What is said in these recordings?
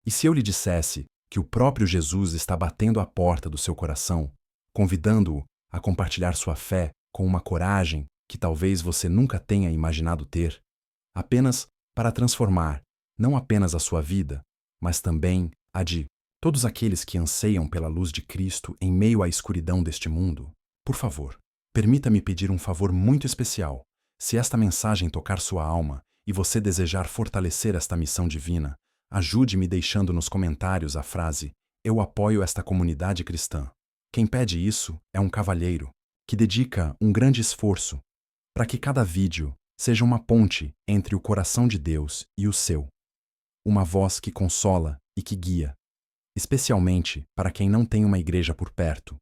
E se eu lhe dissesse que o próprio Jesus está batendo à porta do seu coração, convidando-o a compartilhar sua fé com uma coragem que talvez você nunca tenha imaginado ter, apenas para transformar não apenas a sua vida, mas também a de todos aqueles que anseiam pela luz de Cristo em meio à escuridão deste mundo? Por favor, permita-me pedir um favor muito especial. Se esta mensagem tocar sua alma e você desejar fortalecer esta missão divina, ajude-me deixando nos comentários a frase "Eu apoio esta comunidade cristã". Quem pede isso é um cavalheiro que dedica um grande esforço para que cada vídeo seja uma ponte entre o coração de Deus e o seu. Uma voz que consola e que guia, especialmente para quem não tem uma igreja por perto,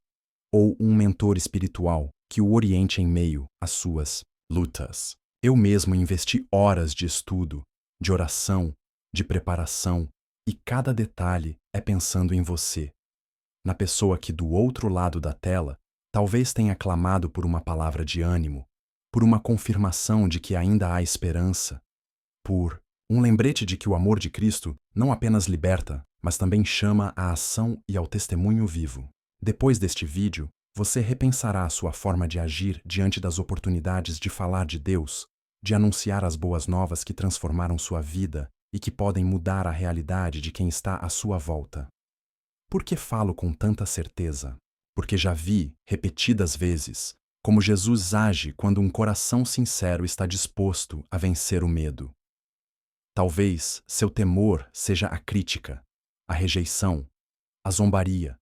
ou um mentor espiritual que o oriente em meio às suas lutas. Eu mesmo investi horas de estudo, de oração, de preparação, e cada detalhe é pensando em você, na pessoa que do outro lado da tela talvez tenha clamado por uma palavra de ânimo, por uma confirmação de que ainda há esperança, por um lembrete de que o amor de Cristo não apenas liberta, mas também chama à ação e ao testemunho vivo. Depois deste vídeo, você repensará a sua forma de agir diante das oportunidades de falar de Deus, de anunciar as boas novas que transformaram sua vida e que podem mudar a realidade de quem está à sua volta. Por que falo com tanta certeza? Porque já vi, repetidas vezes, como Jesus age quando um coração sincero está disposto a vencer o medo. Talvez seu temor seja a crítica, a rejeição, a zombaria,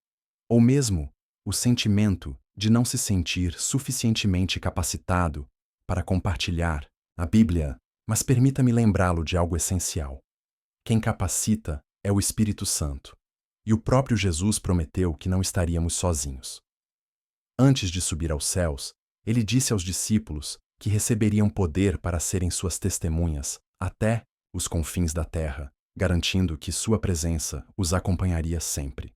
ou mesmo o sentimento de não se sentir suficientemente capacitado para compartilhar a Bíblia, mas permita-me lembrá-lo de algo essencial. Quem capacita é o Espírito Santo, e o próprio Jesus prometeu que não estaríamos sozinhos. Antes de subir aos céus, ele disse aos discípulos que receberiam poder para serem suas testemunhas até os confins da terra, garantindo que sua presença os acompanharia sempre.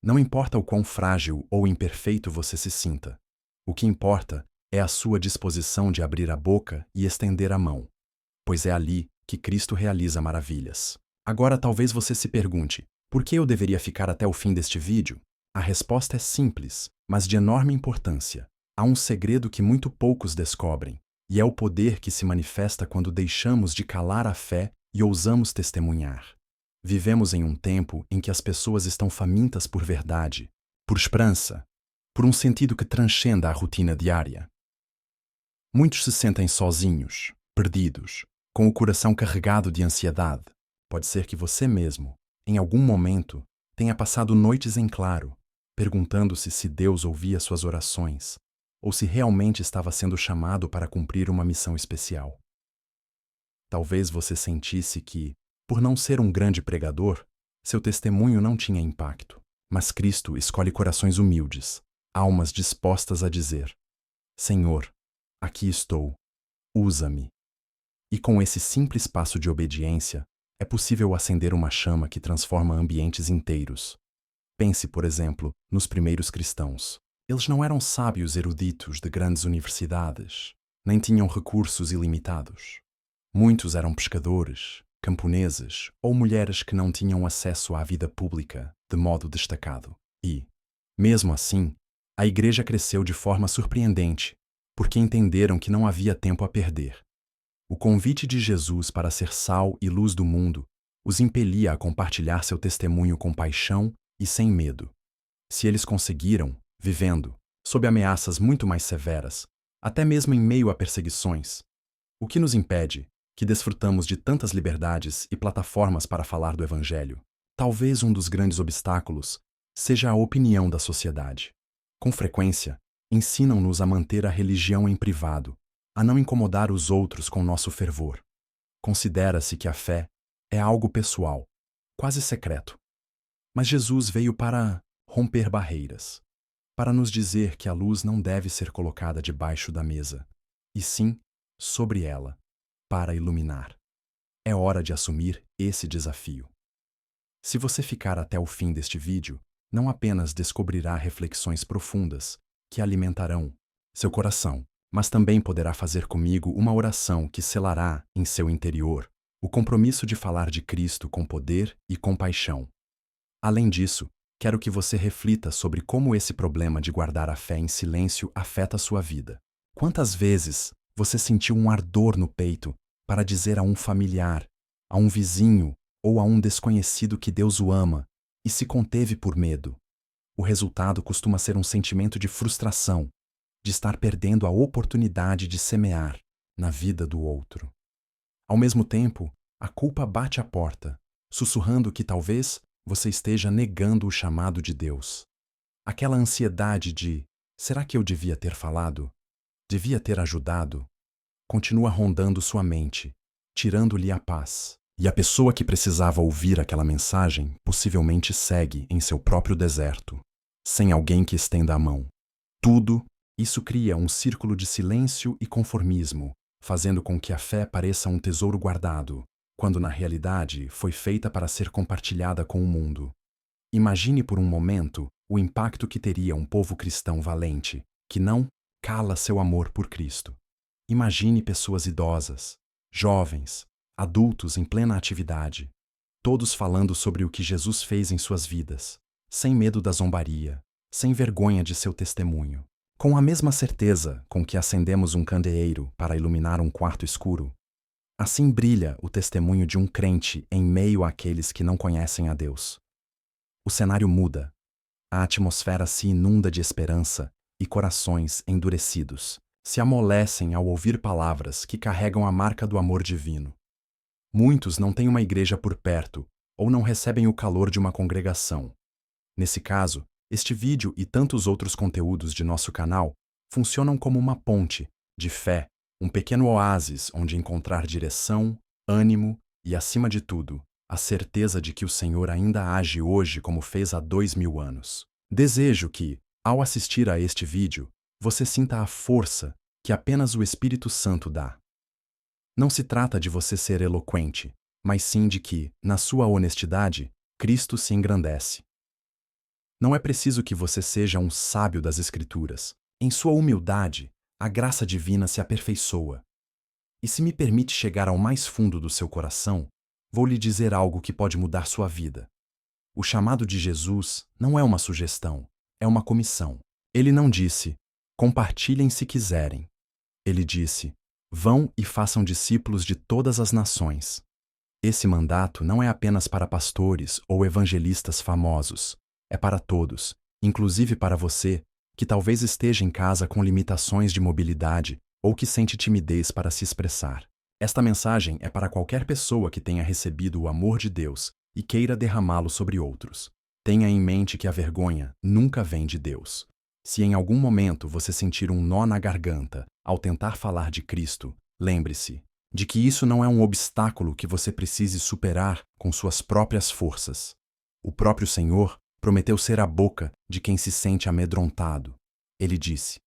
Não importa o quão frágil ou imperfeito você se sinta, o que importa é a sua disposição de abrir a boca e estender a mão, pois é ali que Cristo realiza maravilhas. Agora talvez você se pergunte, por que eu deveria ficar até o fim deste vídeo? A resposta é simples, mas de enorme importância. Há um segredo que muito poucos descobrem, e é o poder que se manifesta quando deixamos de calar a fé e ousamos testemunhar. Vivemos em um tempo em que as pessoas estão famintas por verdade, por esperança, por um sentido que transcenda a rotina diária. Muitos se sentem sozinhos, perdidos, com o coração carregado de ansiedade. Pode ser que você mesmo, em algum momento, tenha passado noites em claro, perguntando-se se Deus ouvia suas orações, ou se realmente estava sendo chamado para cumprir uma missão especial. Talvez você sentisse que, por não ser um grande pregador, seu testemunho não tinha impacto, mas Cristo escolhe corações humildes, almas dispostas a dizer: Senhor, aqui estou, usa-me. E com esse simples passo de obediência, é possível acender uma chama que transforma ambientes inteiros. Pense, por exemplo, nos primeiros cristãos. Eles não eram sábios eruditos de grandes universidades, nem tinham recursos ilimitados. Muitos eram pescadores, camponeses ou mulheres que não tinham acesso à vida pública de modo destacado. E, mesmo assim, a igreja cresceu de forma surpreendente, porque entenderam que não havia tempo a perder. O convite de Jesus para ser sal e luz do mundo os impelia a compartilhar seu testemunho com paixão e sem medo. Se eles conseguiram, vivendo, sob ameaças muito mais severas, até mesmo em meio a perseguições, o que nos impede que desfrutamos de tantas liberdades e plataformas para falar do Evangelho? Talvez um dos grandes obstáculos seja a opinião da sociedade. Com frequência, ensinam-nos a manter a religião em privado, a não incomodar os outros com nosso fervor. Considera-se que a fé é algo pessoal, quase secreto. Mas Jesus veio para romper barreiras, para nos dizer que a luz não deve ser colocada debaixo da mesa, e sim sobre ela, para iluminar. É hora de assumir esse desafio. Se você ficar até o fim deste vídeo, não apenas descobrirá reflexões profundas que alimentarão seu coração, mas também poderá fazer comigo uma oração que selará em seu interior o compromisso de falar de Cristo com poder e compaixão. Além disso, quero que você reflita sobre como esse problema de guardar a fé em silêncio afeta a sua vida. Quantas vezes você sentiu um ardor no peito para dizer a um familiar, a um vizinho ou a um desconhecido que Deus o ama e se conteve por medo? O resultado costuma ser um sentimento de frustração, de estar perdendo a oportunidade de semear na vida do outro. Ao mesmo tempo, a culpa bate à porta, sussurrando que talvez você esteja negando o chamado de Deus. Aquela ansiedade de: será que eu devia ter falado? Devia ter ajudado? Continua rondando sua mente, tirando-lhe a paz. E a pessoa que precisava ouvir aquela mensagem possivelmente segue em seu próprio deserto, sem alguém que estenda a mão. Tudo isso cria um círculo de silêncio e conformismo, fazendo com que a fé pareça um tesouro guardado, quando na realidade foi feita para ser compartilhada com o mundo. Imagine por um momento o impacto que teria um povo cristão valente, que não cala seu amor por Cristo. Imagine pessoas idosas, jovens, adultos em plena atividade, todos falando sobre o que Jesus fez em suas vidas, sem medo da zombaria, sem vergonha de seu testemunho. Com a mesma certeza com que acendemos um candeeiro para iluminar um quarto escuro, assim brilha o testemunho de um crente em meio àqueles que não conhecem a Deus. O cenário muda, a atmosfera se inunda de esperança e corações endurecidos se amolecem ao ouvir palavras que carregam a marca do amor divino. Muitos não têm uma igreja por perto ou não recebem o calor de uma congregação. Nesse caso, este vídeo e tantos outros conteúdos de nosso canal funcionam como uma ponte de fé, um pequeno oásis onde encontrar direção, ânimo e, acima de tudo, a certeza de que o Senhor ainda age hoje como fez há 2000 anos. Desejo que, ao assistir a este vídeo, você sinta a força que apenas o Espírito Santo dá. Não se trata de você ser eloquente, mas sim de que, na sua honestidade, Cristo se engrandece. Não é preciso que você seja um sábio das Escrituras. Em sua humildade, a graça divina se aperfeiçoa. E se me permite chegar ao mais fundo do seu coração, vou lhe dizer algo que pode mudar sua vida. O chamado de Jesus não é uma sugestão, é uma comissão. Ele não disse: compartilhem se quiserem. Ele disse: vão e façam discípulos de todas as nações. Esse mandato não é apenas para pastores ou evangelistas famosos. É para todos, inclusive para você, que talvez esteja em casa com limitações de mobilidade ou que sente timidez para se expressar. Esta mensagem é para qualquer pessoa que tenha recebido o amor de Deus e queira derramá-lo sobre outros. Tenha em mente que a vergonha nunca vem de Deus. Se em algum momento você sentir um nó na garganta ao tentar falar de Cristo, lembre-se de que isso não é um obstáculo que você precise superar com suas próprias forças. O próprio Senhor prometeu ser a boca de quem se sente amedrontado. Ele disse: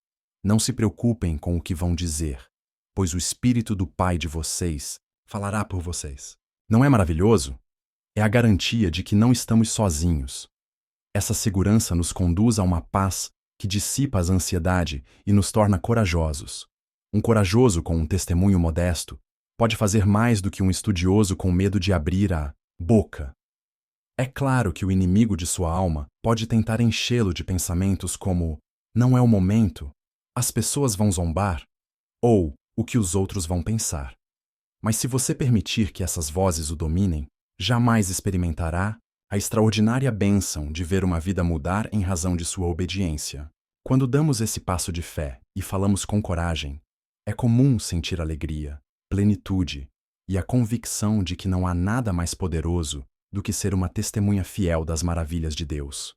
não se preocupem com o que vão dizer, pois o Espírito do Pai de vocês falará por vocês. Não é maravilhoso? É a garantia de que não estamos sozinhos. Essa segurança nos conduz a uma paz que dissipa a ansiedade e nos torna corajosos. Um corajoso com um testemunho modesto pode fazer mais do que um estudioso com medo de abrir a boca. É claro que o inimigo de sua alma pode tentar enchê-lo de pensamentos como: não é o momento, as pessoas vão zombar, ou o que os outros vão pensar. Mas se você permitir que essas vozes o dominem, jamais experimentará a extraordinária bênção de ver uma vida mudar em razão de sua obediência. Quando damos esse passo de fé e falamos com coragem, é comum sentir alegria, plenitude e a convicção de que não há nada mais poderoso do que ser uma testemunha fiel das maravilhas de Deus.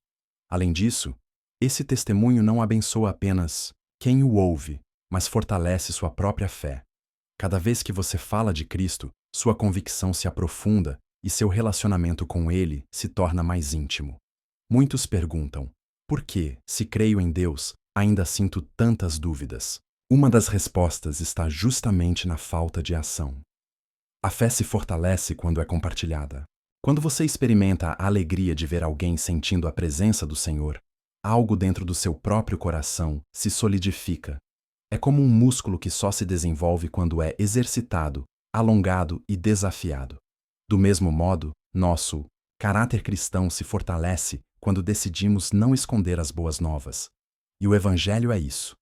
Além disso, esse testemunho não abençoa apenas quem o ouve, mas fortalece sua própria fé. Cada vez que você fala de Cristo, sua convicção se aprofunda e seu relacionamento com Ele se torna mais íntimo. Muitos perguntam: por que, se creio em Deus, ainda sinto tantas dúvidas? Uma das respostas está justamente na falta de ação. A fé se fortalece quando é compartilhada. Quando você experimenta a alegria de ver alguém sentindo a presença do Senhor, algo dentro do seu próprio coração se solidifica. É como um músculo que só se desenvolve quando é exercitado alongado e desafiado. Do mesmo modo, nosso caráter cristão se fortalece quando decidimos não esconder as boas novas. E o Evangelho é isso: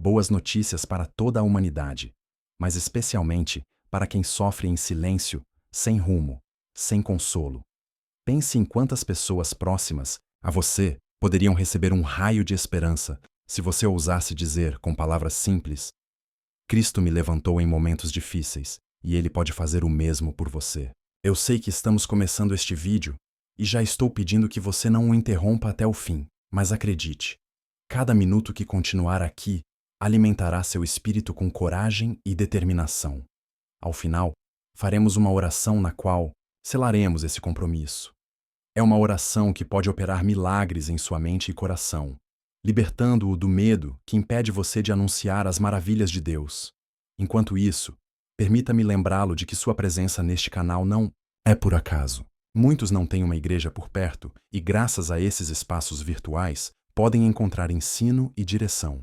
boas notícias para toda a humanidade, mas especialmente para quem sofre em silêncio, sem rumo, sem consolo. Pense em quantas pessoas próximas a você poderiam receber um raio de esperança se você ousasse dizer com palavras simples: Cristo me levantou em momentos difíceis e Ele pode fazer o mesmo por você. Eu sei que estamos começando este vídeo e já estou pedindo que você não o interrompa até o fim, mas acredite, cada minuto que continuar aqui alimentará seu espírito com coragem e determinação. Ao final, faremos uma oração na qual selaremos esse compromisso. É uma oração que pode operar milagres em sua mente e coração, libertando-o do medo que impede você de anunciar as maravilhas de Deus. Enquanto isso, permita-me lembrá-lo de que sua presença neste canal não é por acaso. Muitos não têm uma igreja por perto e, graças a esses espaços virtuais, podem encontrar ensino e direção.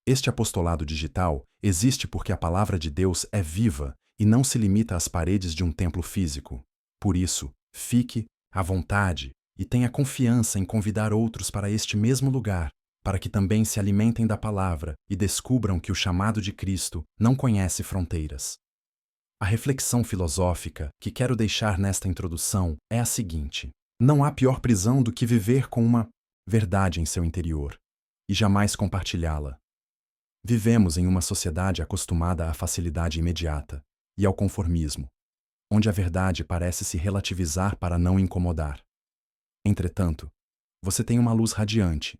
Este apostolado digital existe porque a palavra de Deus é viva e não se limita às paredes de um templo físico. Por isso, fique à vontade e tenha confiança em convidar outros para este mesmo lugar, para que também se alimentem da palavra e descubram que o chamado de Cristo não conhece fronteiras. A reflexão filosófica que quero deixar nesta introdução é a seguinte: não há pior prisão do que viver com uma verdade em seu interior e jamais compartilhá-la. Vivemos em uma sociedade acostumada à facilidade imediata e ao conformismo, onde a verdade parece se relativizar para não incomodar. Entretanto, você tem uma luz radiante,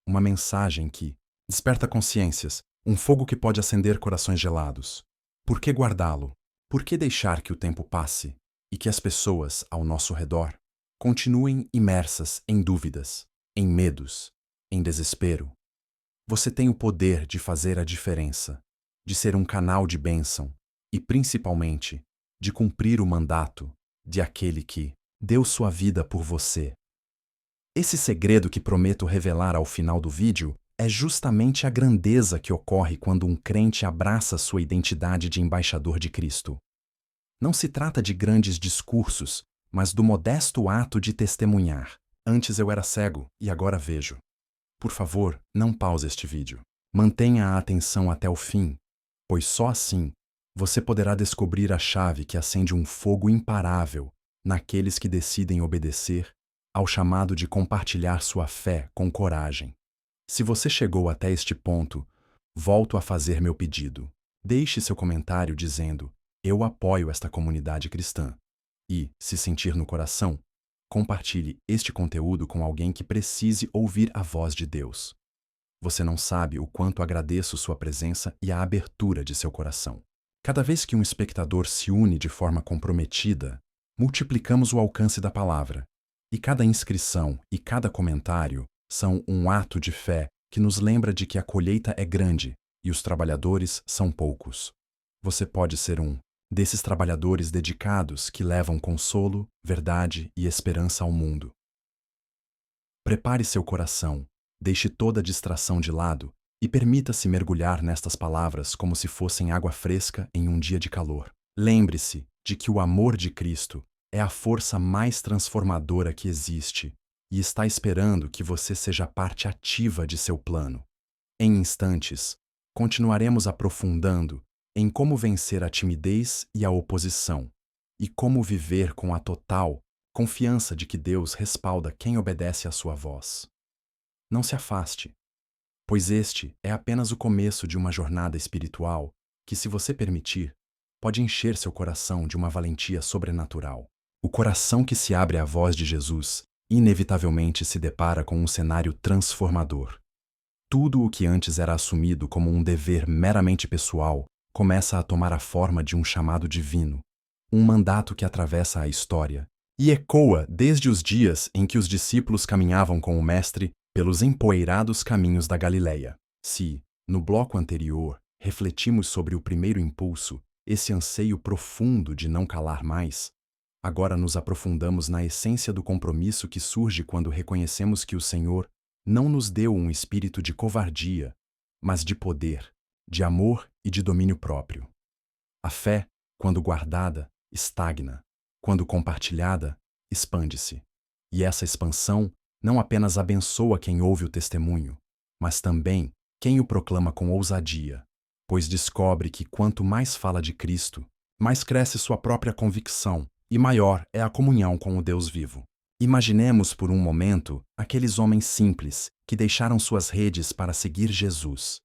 uma mensagem que desperta consciências, um fogo que pode acender corações gelados. Por que guardá-lo? Por que deixar que o tempo passe e que as pessoas ao nosso redor continuem imersas em dúvidas, em medos, em desespero? Você tem o poder de fazer a diferença, de ser um canal de bênção e, principalmente, de cumprir o mandato de aquele que deu sua vida por você. Esse segredo que prometo revelar ao final do vídeo é justamente a grandeza que ocorre quando um crente abraça sua identidade de embaixador de Cristo. Não se trata de grandes discursos, mas do modesto ato de testemunhar. Antes eu era cego e agora vejo. Por favor, não pause este vídeo. Mantenha a atenção até o fim, pois só assim você poderá descobrir a chave que acende um fogo imparável naqueles que decidem obedecer ao chamado de compartilhar sua fé com coragem. Se você chegou até este ponto, volto a fazer meu pedido. Deixe seu comentário dizendo: eu apoio esta comunidade cristã. E, se sentir no coração, compartilhe este conteúdo com alguém que precise ouvir a voz de Deus. Você não sabe o quanto agradeço sua presença e a abertura de seu coração. Cada vez que um espectador se une de forma comprometida, multiplicamos o alcance da palavra. E cada inscrição e cada comentário são um ato de fé que nos lembra de que a colheita é grande e os trabalhadores são poucos. Você pode ser um desses trabalhadores dedicados que levam consolo, verdade e esperança ao mundo. Prepare seu coração, deixe toda distração de lado e permita-se mergulhar nestas palavras como se fossem água fresca em um dia de calor. Lembre-se de que o amor de Cristo é a força mais transformadora que existe e está esperando que você seja parte ativa de seu plano. Em instantes, continuaremos aprofundando em como vencer a timidez e a oposição, e como viver com a total confiança de que Deus respalda quem obedece à sua voz. Não se afaste, pois este é apenas o começo de uma jornada espiritual que, se você permitir, pode encher seu coração de uma valentia sobrenatural. O coração que se abre à voz de Jesus inevitavelmente se depara com um cenário transformador. Tudo o que antes era assumido como um dever meramente pessoal começa a tomar a forma de um chamado divino, um mandato que atravessa a história e ecoa desde os dias em que os discípulos caminhavam com o Mestre pelos empoeirados caminhos da Galileia. Se, no bloco anterior, refletimos sobre o primeiro impulso, esse anseio profundo de não calar mais, agora nos aprofundamos na essência do compromisso que surge quando reconhecemos que o Senhor não nos deu um espírito de covardia, mas de poder, de amor e de domínio próprio. A fé, Quando guardada, estagna. Quando compartilhada, expande-se. E essa expansão não apenas abençoa quem ouve o testemunho, mas também quem o proclama com ousadia, pois descobre que quanto mais fala de Cristo, mais cresce sua própria convicção e maior é a comunhão com o Deus vivo. Imaginemos por um momento aqueles homens simples que deixaram suas redes para seguir Jesus.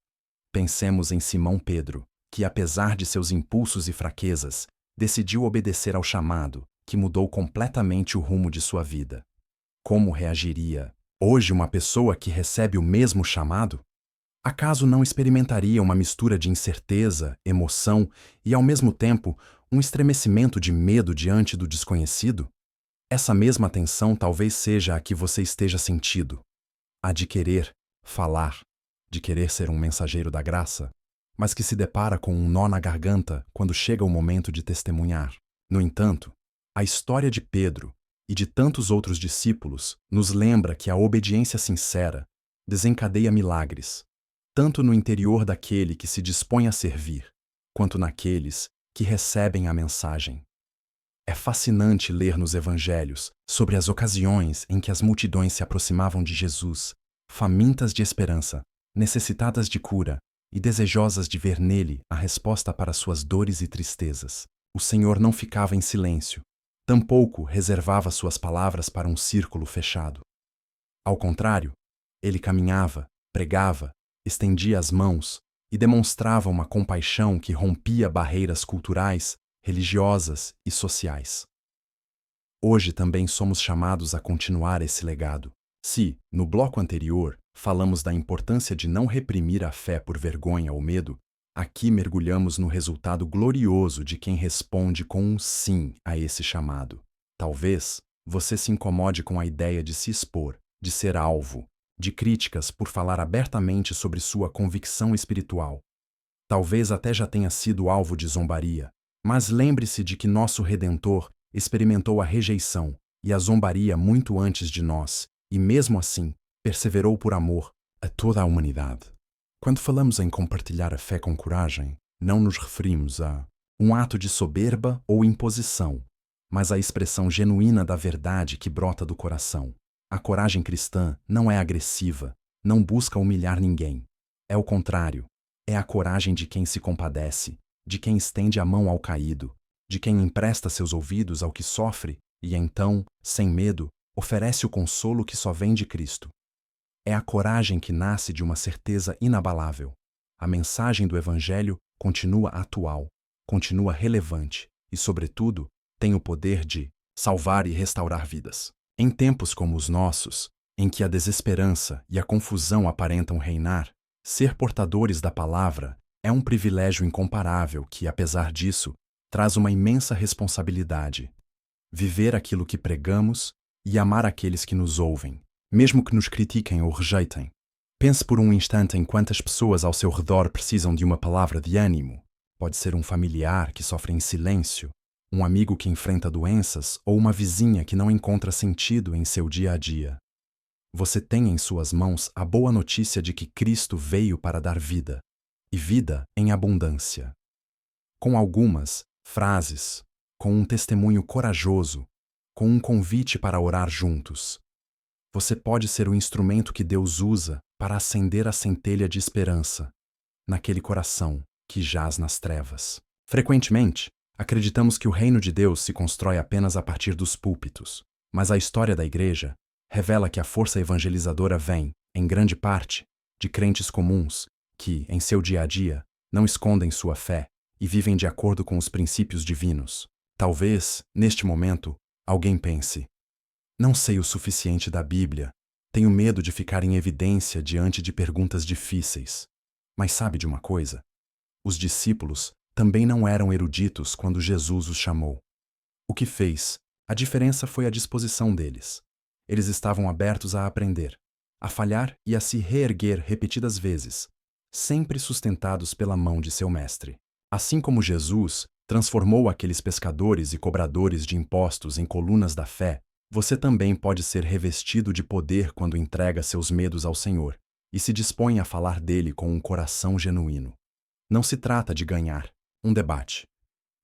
Pensemos em Simão Pedro, que apesar de seus impulsos e fraquezas, decidiu obedecer ao chamado, que mudou completamente o rumo de sua vida. Como reagiria hoje uma pessoa que recebe o mesmo chamado? Acaso não experimentaria uma mistura de incerteza, emoção e, ao mesmo tempo, um estremecimento de medo diante do desconhecido? Essa mesma tensão talvez seja a que você esteja sentindo, a de querer falar, de querer ser um mensageiro da graça, mas que se depara com um nó na garganta quando chega o momento de testemunhar. No entanto, a história de Pedro e de tantos outros discípulos nos lembra que a obediência sincera desencadeia milagres, tanto no interior daquele que se dispõe a servir, quanto naqueles que recebem a mensagem. É fascinante ler nos evangelhos sobre as ocasiões em que as multidões se aproximavam de Jesus, famintas de esperança, necessitadas de cura e desejosas de ver nele a resposta para suas dores e tristezas. O Senhor não ficava em silêncio, tampouco reservava suas palavras para um círculo fechado. Ao contrário, ele caminhava, pregava, estendia as mãos e demonstrava uma compaixão que rompia barreiras culturais, religiosas e sociais. Hoje também somos chamados a continuar esse legado. Se, no bloco anterior, falamos da importância de não reprimir a fé por vergonha ou medo, aqui mergulhamos no resultado glorioso de quem responde com um sim a esse chamado. Talvez você se incomode com a ideia de se expor, de ser alvo, de críticas por falar abertamente sobre sua convicção espiritual. Talvez até já tenha sido alvo de zombaria, mas lembre-se de que nosso Redentor experimentou a rejeição e a zombaria muito antes de nós, e mesmo assim, perseverou por amor a toda a humanidade. Quando falamos em compartilhar a fé com coragem, não nos referimos a um ato de soberba ou imposição, mas à expressão genuína da verdade que brota do coração. A coragem cristã não é agressiva, não busca humilhar ninguém. É o contrário, é a coragem de quem se compadece, de quem estende a mão ao caído, de quem empresta seus ouvidos ao que sofre e então, sem medo, oferece o consolo que só vem de Cristo. É a coragem que nasce de uma certeza inabalável. A mensagem do Evangelho continua atual, continua relevante e, sobretudo, tem o poder de salvar e restaurar vidas. Em tempos como os nossos, em que a desesperança e a confusão aparentam reinar, ser portadores da palavra é um privilégio incomparável que, apesar disso, traz uma imensa responsabilidade. Viver aquilo que pregamos e amar aqueles que nos ouvem, mesmo que nos critiquem ou rejeitem. Pense por um instante em quantas pessoas ao seu redor precisam de uma palavra de ânimo. Pode ser um familiar que sofre em silêncio, um amigo que enfrenta doenças ou uma vizinha que não encontra sentido em seu dia a dia. Você tem em suas mãos a boa notícia de que Cristo veio para dar vida, e vida em abundância. Com algumas frases, com um testemunho corajoso, com um convite para orar juntos, você pode ser o instrumento que Deus usa para acender a centelha de esperança naquele coração que jaz nas trevas. Frequentemente, acreditamos que o reino de Deus se constrói apenas a partir dos púlpitos, mas a história da Igreja revela que a força evangelizadora vem, em grande parte, de crentes comuns que, em seu dia a dia, não escondem sua fé e vivem de acordo com os princípios divinos. Talvez, neste momento, alguém pense: não sei o suficiente da Bíblia, tenho medo de ficar em evidência diante de perguntas difíceis. Mas sabe de uma coisa? Os discípulos também não eram eruditos quando Jesus os chamou. O que fez? A diferença foi a disposição deles. Eles estavam abertos a aprender, a falhar e a se reerguer repetidas vezes, sempre sustentados pela mão de seu mestre. Assim como Jesus transformou aqueles pescadores e cobradores de impostos em colunas da fé, você também pode ser revestido de poder quando entrega seus medos ao Senhor e se dispõe a falar dele com um coração genuíno. Não se trata de ganhar um debate.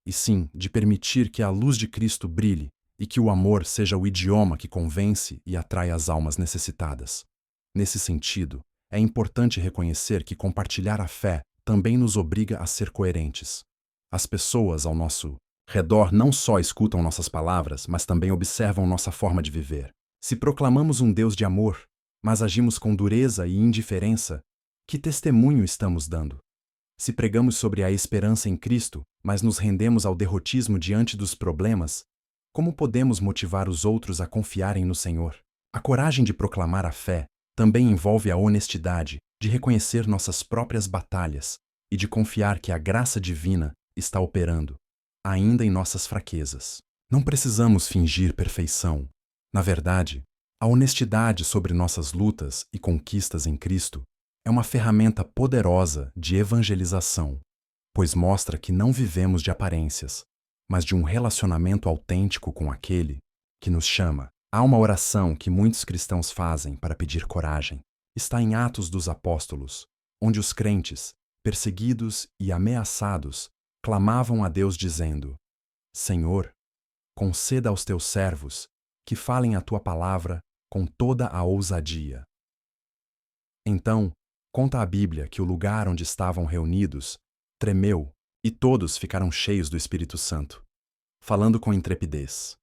e sim de permitir que a luz de Cristo brilhe e que o amor seja o idioma que convence e atrai as almas necessitadas. Nesse sentido, é importante reconhecer que compartilhar a fé também nos obriga a ser coerentes. As pessoas ao nosso redor não só escutam nossas palavras, mas também observam nossa forma de viver. Se proclamamos um Deus de amor, mas agimos com dureza e indiferença, que testemunho estamos dando? Se pregamos sobre a esperança em Cristo, mas nos rendemos ao derrotismo diante dos problemas, como podemos motivar os outros a confiarem no Senhor? A coragem de proclamar a fé também envolve a honestidade de reconhecer nossas próprias batalhas e de confiar que a graça divina está operando, ainda em nossas fraquezas. Não precisamos fingir perfeição. Na verdade, a honestidade sobre nossas lutas e conquistas em Cristo é uma ferramenta poderosa de evangelização, pois mostra que não vivemos de aparências, mas de um relacionamento autêntico com aquele que nos chama. Há uma oração que muitos cristãos fazem para pedir coragem. Está em Atos dos Apóstolos, onde os crentes, perseguidos e ameaçados, clamavam a Deus dizendo: Senhor, conceda aos teus servos que falem a tua palavra com toda a ousadia. Então, conta a Bíblia que o lugar onde estavam reunidos tremeu e todos ficaram cheios do Espírito Santo, falando com intrepidez.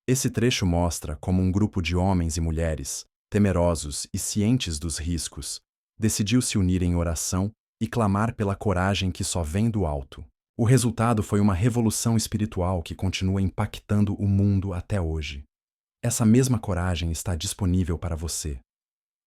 Esse trecho mostra como um grupo de homens e mulheres, temerosos e cientes dos riscos, decidiu se unir em oração e clamar pela coragem que só vem do alto. O resultado foi uma revolução espiritual que continua impactando o mundo até hoje. Essa mesma coragem está disponível para você.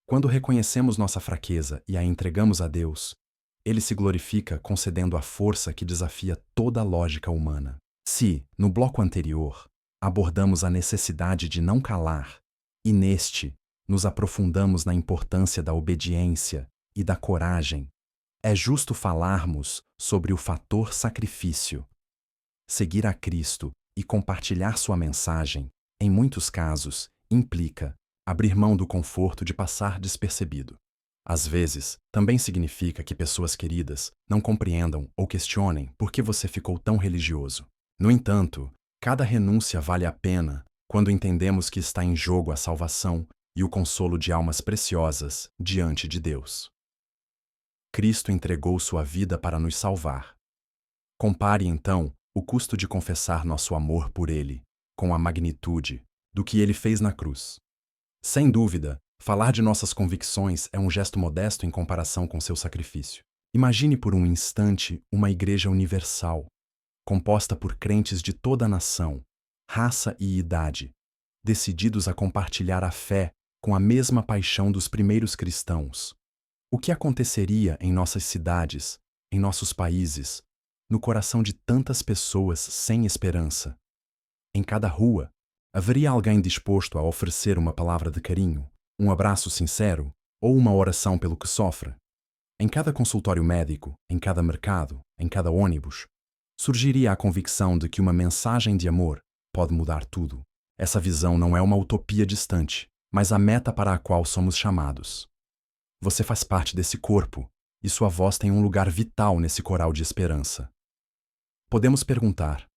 Quando reconhecemos nossa fraqueza e a entregamos a Deus, Ele se glorifica concedendo a força que desafia toda a lógica humana. Se, no bloco anterior, abordamos a necessidade de não calar, e neste, nos aprofundamos na importância da obediência e da coragem, é justo falarmos sobre o fator sacrifício. Seguir a Cristo e compartilhar sua mensagem, em muitos casos, implica abrir mão do conforto de passar despercebido. Às vezes, também significa que pessoas queridas não compreendam ou questionem por que você ficou tão religioso. No entanto, cada renúncia vale a pena quando entendemos que está em jogo a salvação e o consolo de almas preciosas diante de Deus. Cristo entregou sua vida para nos salvar. Compare, então, o custo de confessar nosso amor por Ele com a magnitude do que Ele fez na cruz. Sem dúvida, falar de nossas convicções é um gesto modesto em comparação com seu sacrifício. Imagine por um instante uma igreja universal, composta por crentes de toda a nação, raça e idade, decididos a compartilhar a fé com a mesma paixão dos primeiros cristãos. O que aconteceria em nossas cidades, em nossos países, no coração de tantas pessoas sem esperança? Em cada rua, haveria alguém disposto a oferecer uma palavra de carinho, um abraço sincero ou uma oração pelo que sofre? Em cada consultório médico, em cada mercado, em cada ônibus, surgiria a convicção de que uma mensagem de amor pode mudar tudo. Essa visão não é uma utopia distante, mas a meta para a qual somos chamados. Você faz parte desse corpo, e sua voz tem um lugar vital nesse coral de esperança. Podemos perguntar: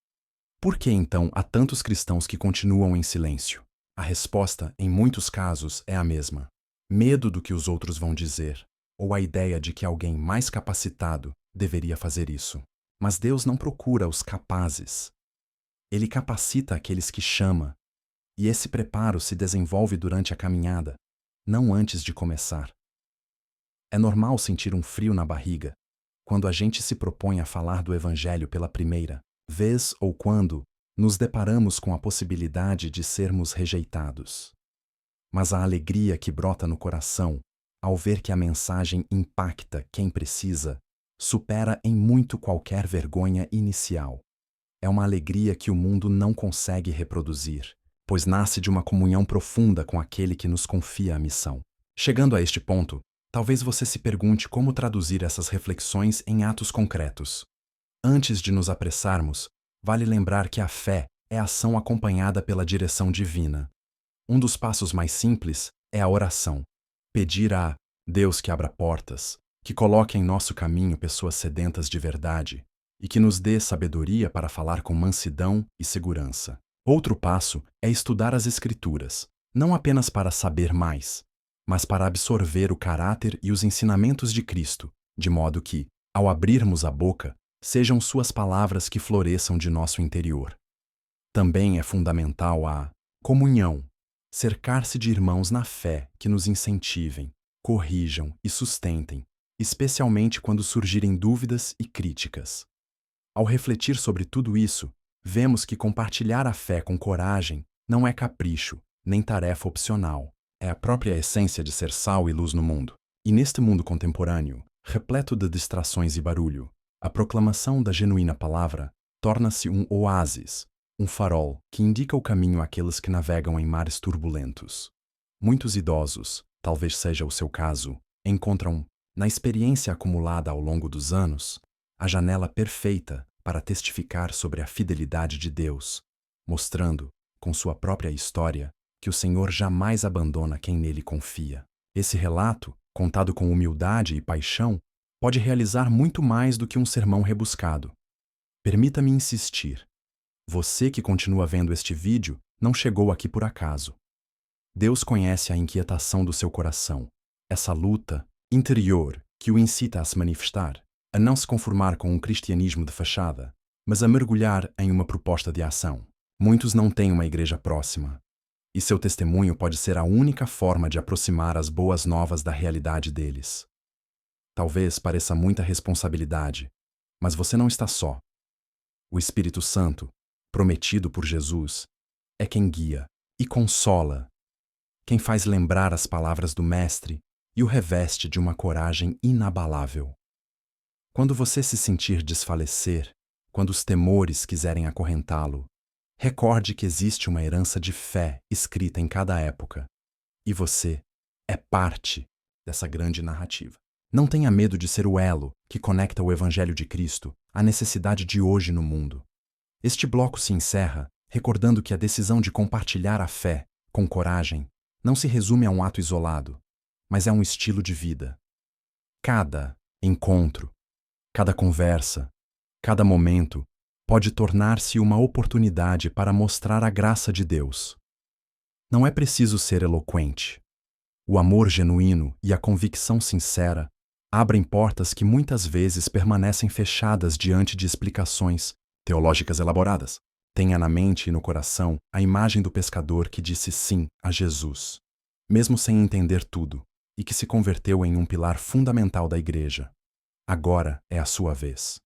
por que então há tantos cristãos que continuam em silêncio? A resposta, em muitos casos, é a mesma: medo do que os outros vão dizer, ou a ideia de que alguém mais capacitado deveria fazer isso. Mas Deus não procura os capazes. Ele capacita aqueles que chama, e esse preparo se desenvolve durante a caminhada, não antes de começar. É normal sentir um frio na barriga quando a gente se propõe a falar do Evangelho pela primeira vez ou quando nos deparamos com a possibilidade de sermos rejeitados. Mas a alegria que brota no coração ao ver que a mensagem impacta quem precisa supera em muito qualquer vergonha inicial. É uma alegria que o mundo não consegue reproduzir, pois nasce de uma comunhão profunda com aquele que nos confia a missão. Chegando a este ponto, talvez você se pergunte como traduzir essas reflexões em atos concretos. Antes de nos apressarmos, vale lembrar que a fé é ação acompanhada pela direção divina. Um dos passos mais simples é a oração. Pedir a Deus que abra portas, que coloque em nosso caminho pessoas sedentas de verdade, e que nos dê sabedoria para falar com mansidão e segurança. Outro passo é estudar as Escrituras, não apenas para saber mais, mas para absorver o caráter e os ensinamentos de Cristo, de modo que, ao abrirmos a boca, sejam suas palavras que floresçam de nosso interior. Também é fundamental a comunhão, cercar-se de irmãos na fé que nos incentivem, corrijam e sustentem, especialmente quando surgirem dúvidas e críticas. Ao refletir sobre tudo isso, vemos que compartilhar a fé com coragem não é capricho, nem tarefa opcional. É a própria essência de ser sal e luz no mundo. E neste mundo contemporâneo, repleto de distrações e barulho, a proclamação da genuína palavra torna-se um oásis, um farol que indica o caminho àqueles que navegam em mares turbulentos. Muitos idosos, talvez seja o seu caso, encontram, na experiência acumulada ao longo dos anos, a janela perfeita para testificar sobre a fidelidade de Deus, mostrando, com sua própria história, que o Senhor jamais abandona quem nele confia. Esse relato, contado com humildade e paixão, pode realizar muito mais do que um sermão rebuscado. Permita-me insistir. Você que continua vendo este vídeo não chegou aqui por acaso. Deus conhece a inquietação do seu coração, essa luta interior que o incita a se manifestar, a não se conformar com um cristianismo de fachada, mas a mergulhar em uma proposta de ação. Muitos não têm uma igreja próxima, e seu testemunho pode ser a única forma de aproximar as boas novas da realidade deles. Talvez pareça muita responsabilidade, mas você não está só. O Espírito Santo, prometido por Jesus, é quem guia e consola, quem faz lembrar as palavras do Mestre e o reveste de uma coragem inabalável. Quando você se sentir desfalecer, quando os temores quiserem acorrentá-lo, recorde que existe uma herança de fé escrita em cada época, e você é parte dessa grande narrativa. Não tenha medo de ser o elo que conecta o Evangelho de Cristo à necessidade de hoje no mundo. Este bloco se encerra recordando que a decisão de compartilhar a fé, com coragem, não se resume a um ato isolado, mas é um estilo de vida. Cada encontro, cada conversa, cada momento pode tornar-se uma oportunidade para mostrar a graça de Deus. Não é preciso ser eloquente. O amor genuíno e a convicção sincera abrem portas que muitas vezes permanecem fechadas diante de explicações teológicas elaboradas. Tenha na mente e no coração a imagem do pescador que disse sim a Jesus, mesmo sem entender tudo, e que se converteu em um pilar fundamental da igreja. Agora é a sua vez.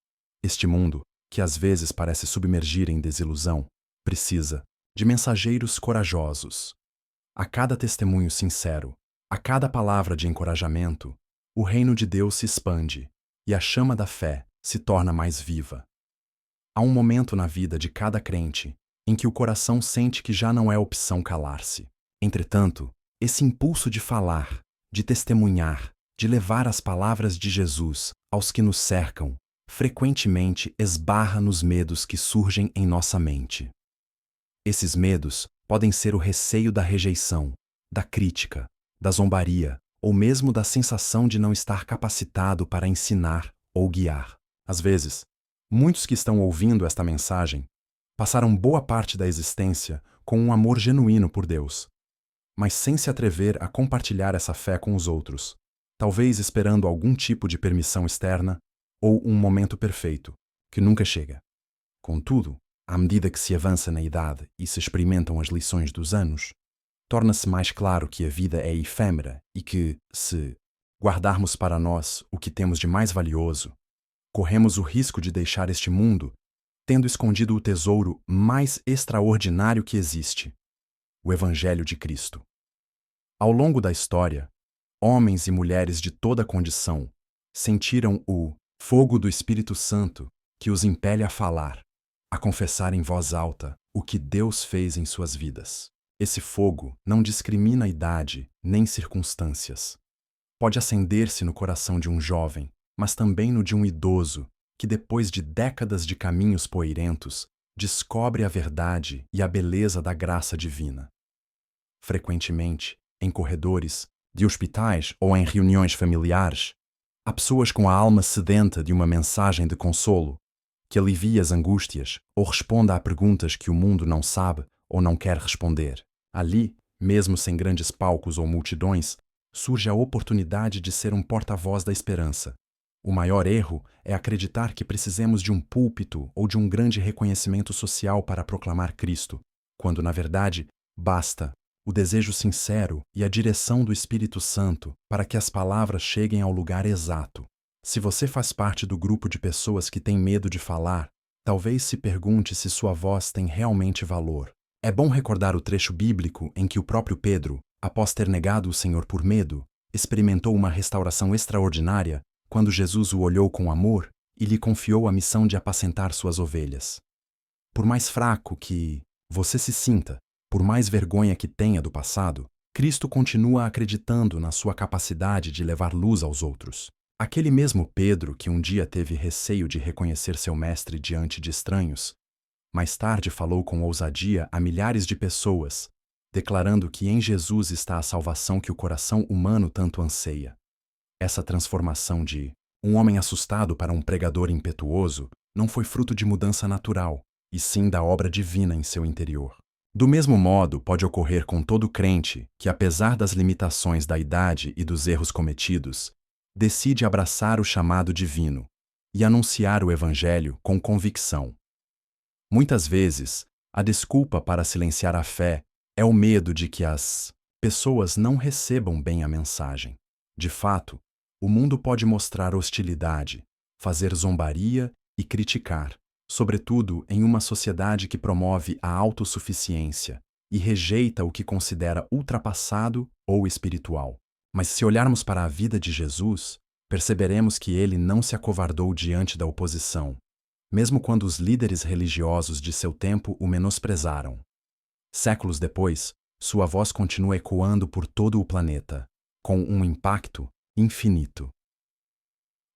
Este mundo, que às vezes parece submergir em desilusão, precisa de mensageiros corajosos. A cada testemunho sincero, a cada palavra de encorajamento, o reino de Deus se expande e a chama da fé se torna mais viva. Há um momento na vida de cada crente em que o coração sente que já não é opção calar-se. Entretanto, esse impulso de falar, de testemunhar, de levar as palavras de Jesus aos que nos cercam, frequentemente esbarra nos medos que surgem em nossa mente. Esses medos podem ser o receio da rejeição, da crítica, da zombaria, ou mesmo da sensação de não estar capacitado para ensinar ou guiar. Às vezes, muitos que estão ouvindo esta mensagem passaram boa parte da existência com um amor genuíno por Deus, mas sem se atrever a compartilhar essa fé com os outros, talvez esperando algum tipo de permissão externa ou um momento perfeito, que nunca chega. Contudo, à medida que se avança na idade e se experimentam as lições dos anos, torna-se mais claro que a vida é efêmera e que, se guardarmos para nós o que temos de mais valioso, corremos o risco de deixar este mundo tendo escondido o tesouro mais extraordinário que existe, o Evangelho de Cristo. Ao longo da história, homens e mulheres de toda condição sentiram o fogo do Espírito Santo que os impele a falar, a confessar em voz alta o que Deus fez em suas vidas. Esse fogo não discrimina idade nem circunstâncias. Pode acender-se no coração de um jovem, mas também no de um idoso que, depois de décadas de caminhos poeirentos, descobre a verdade e a beleza da graça divina. Frequentemente, em corredores, de hospitais ou em reuniões familiares, há pessoas com a alma sedenta de uma mensagem de consolo que alivie as angústias ou responda a perguntas que o mundo não sabe ou não quer responder. Ali, mesmo sem grandes palcos ou multidões, surge a oportunidade de ser um porta-voz da esperança. O maior erro é acreditar que precisemos de um púlpito ou de um grande reconhecimento social para proclamar Cristo, quando, na verdade, basta o desejo sincero e a direção do Espírito Santo para que as palavras cheguem ao lugar exato. Se você faz parte do grupo de pessoas que tem medo de falar, talvez se pergunte se sua voz tem realmente valor. É bom recordar o trecho bíblico em que o próprio Pedro, após ter negado o Senhor por medo, experimentou uma restauração extraordinária quando Jesus o olhou com amor e lhe confiou a missão de apacentar suas ovelhas. Por mais fraco que você se sinta, por mais vergonha que tenha do passado, Cristo continua acreditando na sua capacidade de levar luz aos outros. Aquele mesmo Pedro que um dia teve receio de reconhecer seu mestre diante de estranhos, mais tarde falou com ousadia a milhares de pessoas, declarando que em Jesus está a salvação que o coração humano tanto anseia. Essa transformação de um homem assustado para um pregador impetuoso não foi fruto de mudança natural, e sim da obra divina em seu interior. Do mesmo modo, pode ocorrer com todo crente que, apesar das limitações da idade e dos erros cometidos, decide abraçar o chamado divino e anunciar o Evangelho com convicção. Muitas vezes, a desculpa para silenciar a fé é o medo de que as pessoas não recebam bem a mensagem. De fato, o mundo pode mostrar hostilidade, fazer zombaria e criticar, sobretudo em uma sociedade que promove a autossuficiência e rejeita o que considera ultrapassado ou espiritual. Mas se olharmos para a vida de Jesus, perceberemos que ele não se acovardou diante da oposição, mesmo quando os líderes religiosos de seu tempo o menosprezaram. Séculos depois, sua voz continua ecoando por todo o planeta, com um impacto infinito.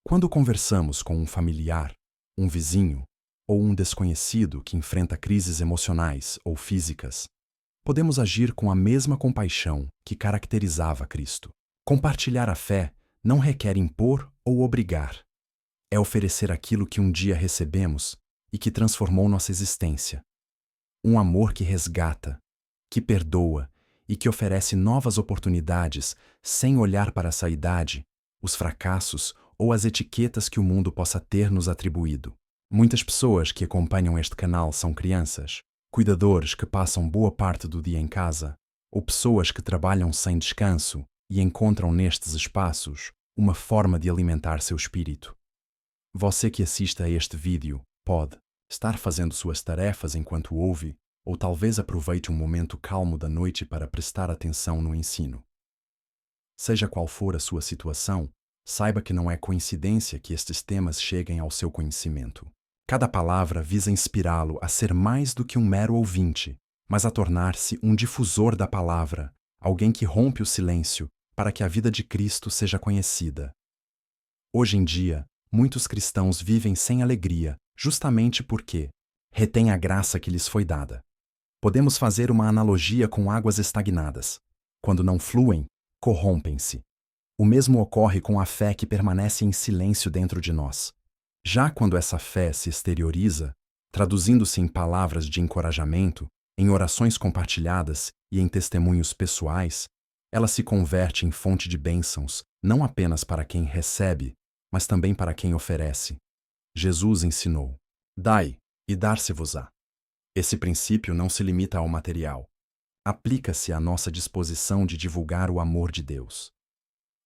Quando conversamos com um familiar, um vizinho ou um desconhecido que enfrenta crises emocionais ou físicas, podemos agir com a mesma compaixão que caracterizava Cristo. Compartilhar a fé não requer impor ou obrigar. É oferecer aquilo que um dia recebemos e que transformou nossa existência. Um amor que resgata, que perdoa e que oferece novas oportunidades sem olhar para essa idade, os fracassos ou as etiquetas que o mundo possa ter nos atribuído. Muitas pessoas que acompanham este canal são crianças, cuidadores que passam boa parte do dia em casa, ou pessoas que trabalham sem descanso e encontram nestes espaços uma forma de alimentar seu espírito. Você que assiste a este vídeo pode estar fazendo suas tarefas enquanto ouve, ou talvez aproveite um momento calmo da noite para prestar atenção no ensino. Seja qual for a sua situação, saiba que não é coincidência que estes temas cheguem ao seu conhecimento. Cada palavra visa inspirá-lo a ser mais do que um mero ouvinte, mas a tornar-se um difusor da palavra, alguém que rompe o silêncio para que a vida de Cristo seja conhecida. Hoje em dia, muitos cristãos vivem sem alegria, justamente porque retêm a graça que lhes foi dada. Podemos fazer uma analogia com águas estagnadas. Quando não fluem, corrompem-se. O mesmo ocorre com a fé que permanece em silêncio dentro de nós. Já quando essa fé se exterioriza, traduzindo-se em palavras de encorajamento, em orações compartilhadas e em testemunhos pessoais, ela se converte em fonte de bênçãos, não apenas para quem recebe, mas também para quem oferece. Jesus ensinou: "Dai, e dar-se-vos-á." Esse princípio não se limita ao material. Aplica-se à nossa disposição de divulgar o amor de Deus.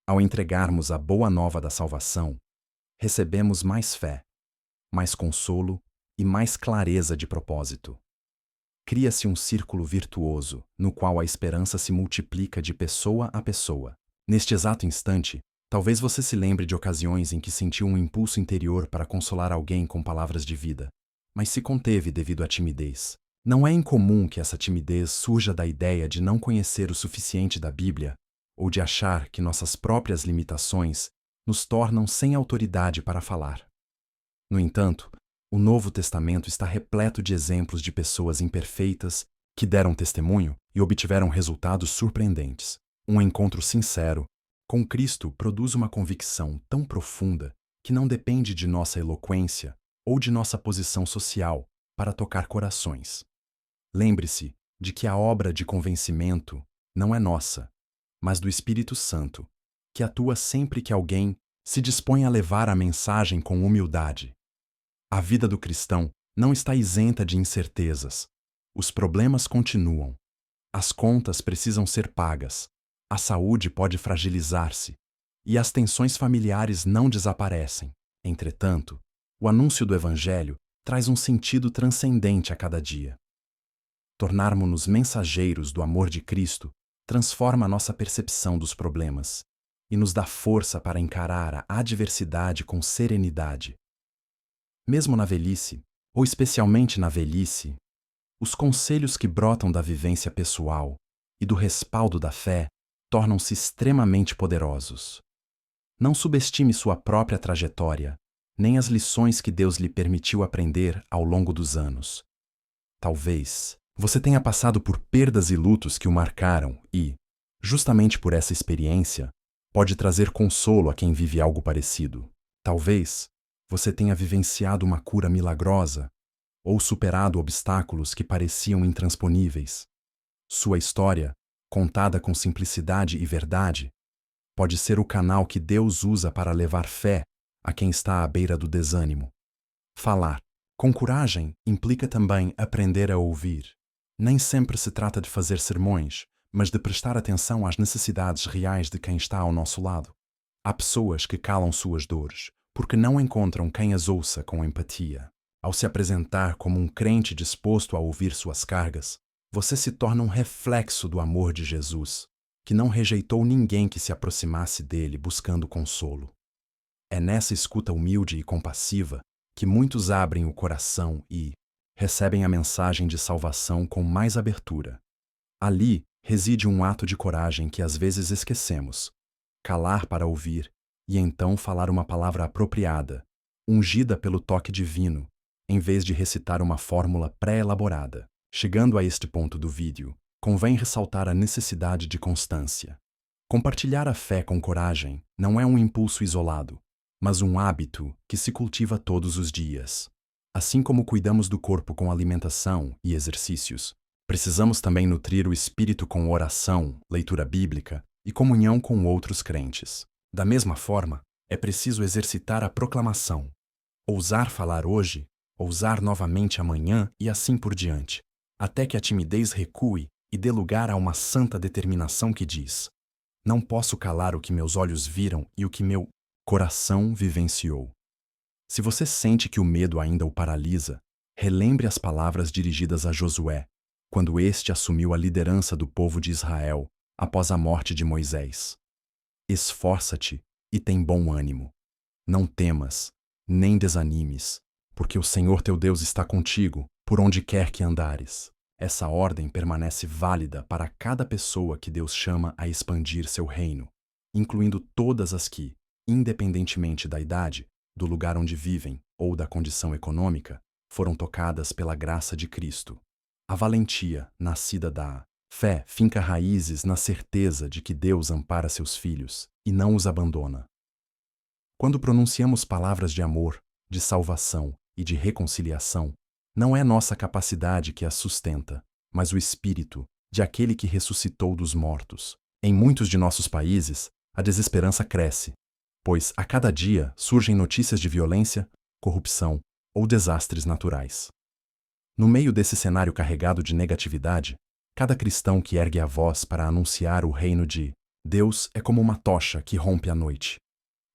Ao entregarmos a boa nova da salvação, recebemos mais fé, mais consolo e mais clareza de propósito. Cria-se um círculo virtuoso, no qual a esperança se multiplica de pessoa a pessoa. Neste exato instante, talvez você se lembre de ocasiões em que sentiu um impulso interior para consolar alguém com palavras de vida, mas se conteve devido à timidez. Não é incomum que essa timidez surja da ideia de não conhecer o suficiente da Bíblia ou de achar que nossas próprias limitações nos tornam sem autoridade para falar. No entanto, o Novo Testamento está repleto de exemplos de pessoas imperfeitas que deram testemunho e obtiveram resultados surpreendentes. Um encontro sincero com Cristo produz uma convicção tão profunda que não depende de nossa eloquência ou de nossa posição social para tocar corações. Lembre-se de que a obra de convencimento não é nossa, mas do Espírito Santo, que atua sempre que alguém se dispõe a levar a mensagem com humildade. A vida do cristão não está isenta de incertezas. Os problemas continuam. As contas precisam ser pagas. A saúde pode fragilizar-se. E as tensões familiares não desaparecem. Entretanto, o anúncio do Evangelho traz um sentido transcendente a cada dia. Tornarmos-nos mensageiros do amor de Cristo transforma nossa percepção dos problemas e nos dá força para encarar a adversidade com serenidade. Mesmo na velhice, ou especialmente na velhice, os conselhos que brotam da vivência pessoal e do respaldo da fé tornam-se extremamente poderosos. Não subestime sua própria trajetória, nem as lições que Deus lhe permitiu aprender ao longo dos anos. Talvez você tenha passado por perdas e lutos que o marcaram e, justamente por essa experiência, pode trazer consolo a quem vive algo parecido. Talvez você tenha vivenciado uma cura milagrosa ou superado obstáculos que pareciam intransponíveis. Sua história, contada com simplicidade e verdade, pode ser o canal que Deus usa para levar fé a quem está à beira do desânimo. Falar com coragem implica também aprender a ouvir. Nem sempre se trata de fazer sermões, mas de prestar atenção às necessidades reais de quem está ao nosso lado. Há pessoas que calam suas dores, porque não encontram quem as ouça com empatia. Ao se apresentar como um crente disposto a ouvir suas cargas, você se torna um reflexo do amor de Jesus, que não rejeitou ninguém que se aproximasse dele buscando consolo. É nessa escuta humilde e compassiva que muitos abrem o coração e recebem a mensagem de salvação com mais abertura. Ali reside um ato de coragem que às vezes esquecemos: calar para ouvir e então falar uma palavra apropriada, ungida pelo toque divino, em vez de recitar uma fórmula pré-elaborada. Chegando a este ponto do vídeo, convém ressaltar a necessidade de constância. Compartilhar a fé com coragem não é um impulso isolado, mas um hábito que se cultiva todos os dias. Assim como cuidamos do corpo com alimentação e exercícios, precisamos também nutrir o espírito com oração, leitura bíblica e comunhão com outros crentes. Da mesma forma, é preciso exercitar a proclamação, ousar falar hoje, ousar novamente amanhã e assim por diante, até que a timidez recue e dê lugar a uma santa determinação que diz: não posso calar o que meus olhos viram e o que meu coração vivenciou. Se você sente que o medo ainda o paralisa, relembre as palavras dirigidas a Josué, quando este assumiu a liderança do povo de Israel após a morte de Moisés. Esforça-te e tem bom ânimo. Não temas, nem desanimes, porque o Senhor teu Deus está contigo, por onde quer que andares. Essa ordem permanece válida para cada pessoa que Deus chama a expandir seu reino, incluindo todas as que, independentemente da idade, do lugar onde vivem ou da condição econômica, foram tocadas pela graça de Cristo. A valentia, nascida da fé, finca raízes na certeza de que Deus ampara seus filhos e não os abandona. Quando pronunciamos palavras de amor, de salvação e de reconciliação, não é nossa capacidade que as sustenta, mas o Espírito de aquele que ressuscitou dos mortos. Em muitos de nossos países, a desesperança cresce, pois a cada dia surgem notícias de violência, corrupção ou desastres naturais. No meio desse cenário carregado de negatividade, cada cristão que ergue a voz para anunciar o reino de Deus é como uma tocha que rompe a noite.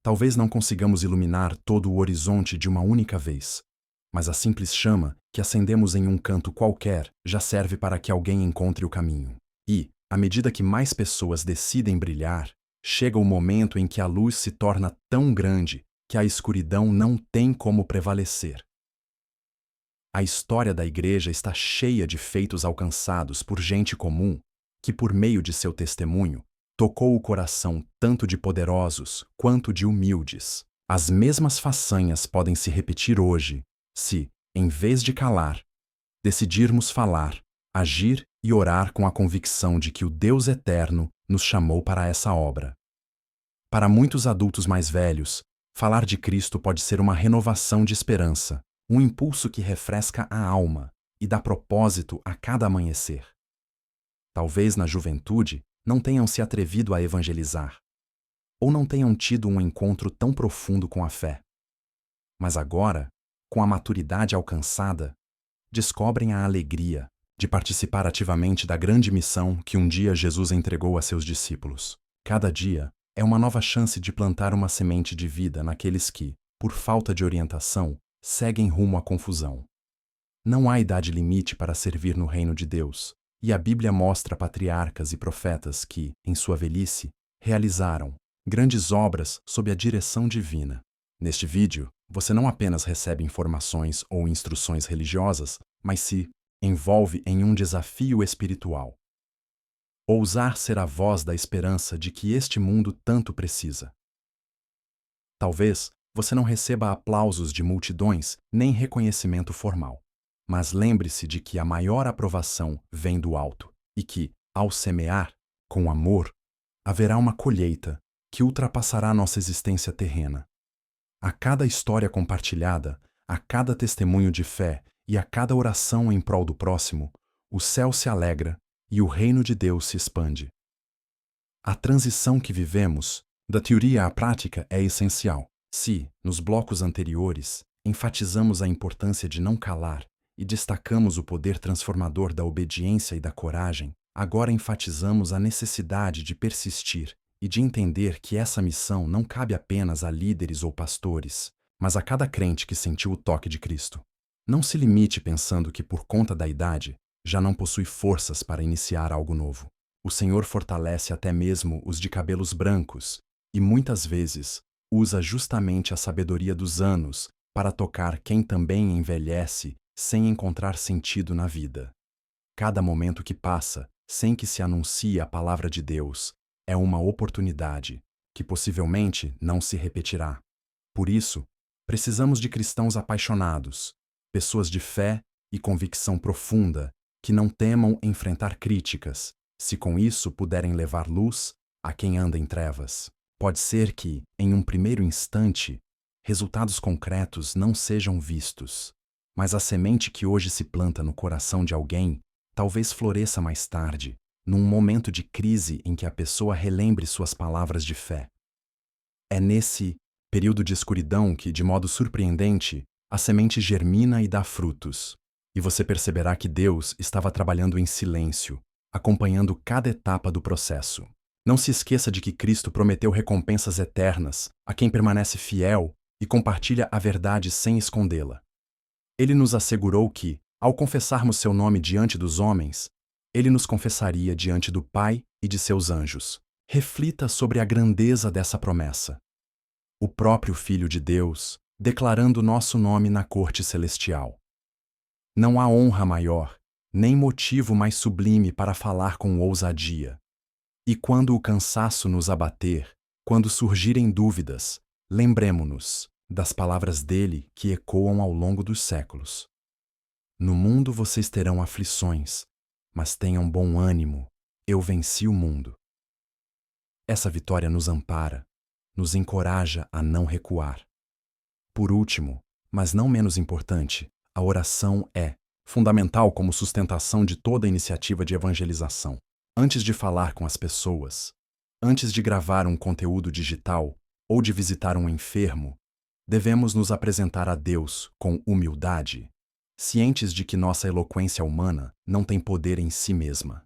Talvez não consigamos iluminar todo o horizonte de uma única vez, mas a simples chama que acendemos em um canto qualquer já serve para que alguém encontre o caminho. E, à medida que mais pessoas decidem brilhar, chega o momento em que a luz se torna tão grande que a escuridão não tem como prevalecer. A história da Igreja está cheia de feitos alcançados por gente comum que, por meio de seu testemunho, tocou o coração tanto de poderosos quanto de humildes. As mesmas façanhas podem se repetir hoje se, em vez de calar, decidirmos falar, agir e orar com a convicção de que o Deus eterno nos chamou para essa obra. Para muitos adultos mais velhos, falar de Cristo pode ser uma renovação de esperança, um impulso que refresca a alma e dá propósito a cada amanhecer. Talvez na juventude não tenham se atrevido a evangelizar, ou não tenham tido um encontro tão profundo com a fé. Mas agora, com a maturidade alcançada, descobrem a alegria de participar ativamente da grande missão que um dia Jesus entregou a seus discípulos. Cada dia é uma nova chance de plantar uma semente de vida naqueles que, por falta de orientação, seguem rumo à confusão. Não há idade limite para servir no reino de Deus, e a Bíblia mostra patriarcas e profetas que, em sua velhice, realizaram grandes obras sob a direção divina. Neste vídeo, você não apenas recebe informações ou instruções religiosas, mas se envolve em um desafio espiritual. Ousar ser a voz da esperança de que este mundo tanto precisa. Talvez você não receba aplausos de multidões nem reconhecimento formal, mas lembre-se de que a maior aprovação vem do alto e que, ao semear, com amor, haverá uma colheita que ultrapassará nossa existência terrena. A cada história compartilhada, a cada testemunho de fé e a cada oração em prol do próximo, o céu se alegra e o reino de Deus se expande. A transição que vivemos, da teoria à prática, é essencial. Se, nos blocos anteriores, enfatizamos a importância de não calar e destacamos o poder transformador da obediência e da coragem, agora enfatizamos a necessidade de persistir e de entender que essa missão não cabe apenas a líderes ou pastores, mas a cada crente que sentiu o toque de Cristo. Não se limite pensando que, por conta da idade, já não possui forças para iniciar algo novo. O Senhor fortalece até mesmo os de cabelos brancos e, muitas vezes, usa justamente a sabedoria dos anos para tocar quem também envelhece sem encontrar sentido na vida. Cada momento que passa, sem que se anuncie a palavra de Deus, é uma oportunidade que possivelmente não se repetirá. Por isso, precisamos de cristãos apaixonados, pessoas de fé e convicção profunda, que não temam enfrentar críticas, se com isso puderem levar luz a quem anda em trevas. Pode ser que, em um primeiro instante, resultados concretos não sejam vistos, mas a semente que hoje se planta no coração de alguém talvez floresça mais tarde, num momento de crise em que a pessoa relembre suas palavras de fé. É nesse período de escuridão que, de modo surpreendente, a semente germina e dá frutos, e você perceberá que Deus estava trabalhando em silêncio, acompanhando cada etapa do processo. Não se esqueça de que Cristo prometeu recompensas eternas a quem permanece fiel e compartilha a verdade sem escondê-la. Ele nos assegurou que, ao confessarmos seu nome diante dos homens, ele nos confessaria diante do Pai e de seus anjos. Reflita sobre a grandeza dessa promessa. O próprio Filho de Deus, declarando nosso nome na corte celestial. Não há honra maior, nem motivo mais sublime para falar com ousadia. E quando o cansaço nos abater, quando surgirem dúvidas, lembremo-nos das palavras dele que ecoam ao longo dos séculos. No mundo vocês terão aflições, mas tenham bom ânimo, eu venci o mundo. Essa vitória nos ampara, nos encoraja a não recuar. Por último, mas não menos importante, a oração é fundamental como sustentação de toda iniciativa de evangelização. Antes de falar com as pessoas, antes de gravar um conteúdo digital ou de visitar um enfermo, devemos nos apresentar a Deus com humildade, cientes de que nossa eloquência humana não tem poder em si mesma.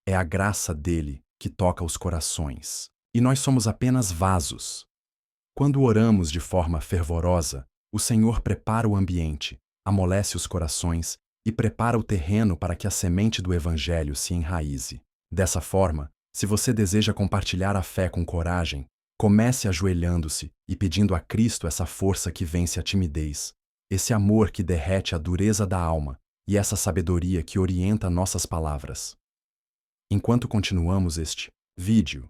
É a graça dele que toca os corações, e nós somos apenas vasos. Quando oramos de forma fervorosa, o Senhor prepara o ambiente, amolece os corações e prepara o terreno para que a semente do Evangelho se enraize. Dessa forma, se você deseja compartilhar a fé com coragem, comece ajoelhando-se e pedindo a Cristo essa força que vence a timidez, esse amor que derrete a dureza da alma e essa sabedoria que orienta nossas palavras. Enquanto continuamos este vídeo,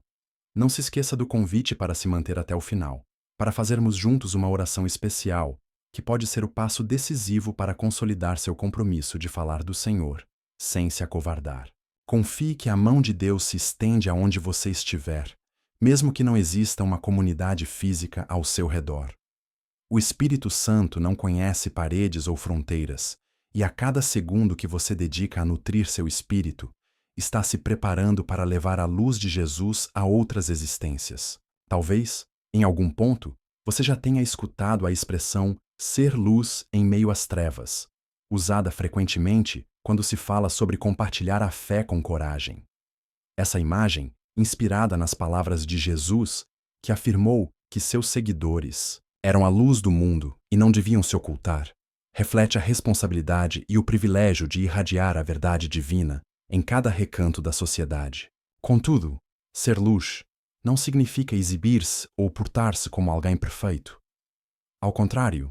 não se esqueça do convite para se manter até o final, para fazermos juntos uma oração especial, que pode ser o passo decisivo para consolidar seu compromisso de falar do Senhor, sem se acovardar. Confie que a mão de Deus se estende aonde você estiver, mesmo que não exista uma comunidade física ao seu redor. O Espírito Santo não conhece paredes ou fronteiras, e a cada segundo que você dedica a nutrir seu espírito, está se preparando para levar a luz de Jesus a outras existências. Talvez, em algum ponto, você já tenha escutado a expressão ser luz em meio às trevas, usada frequentemente quando se fala sobre compartilhar a fé com coragem. Essa imagem, inspirada nas palavras de Jesus, que afirmou que seus seguidores eram a luz do mundo e não deviam se ocultar, reflete a responsabilidade e o privilégio de irradiar a verdade divina em cada recanto da sociedade. Contudo, ser luz não significa exibir-se ou portar-se como alguém perfeito. Ao contrário,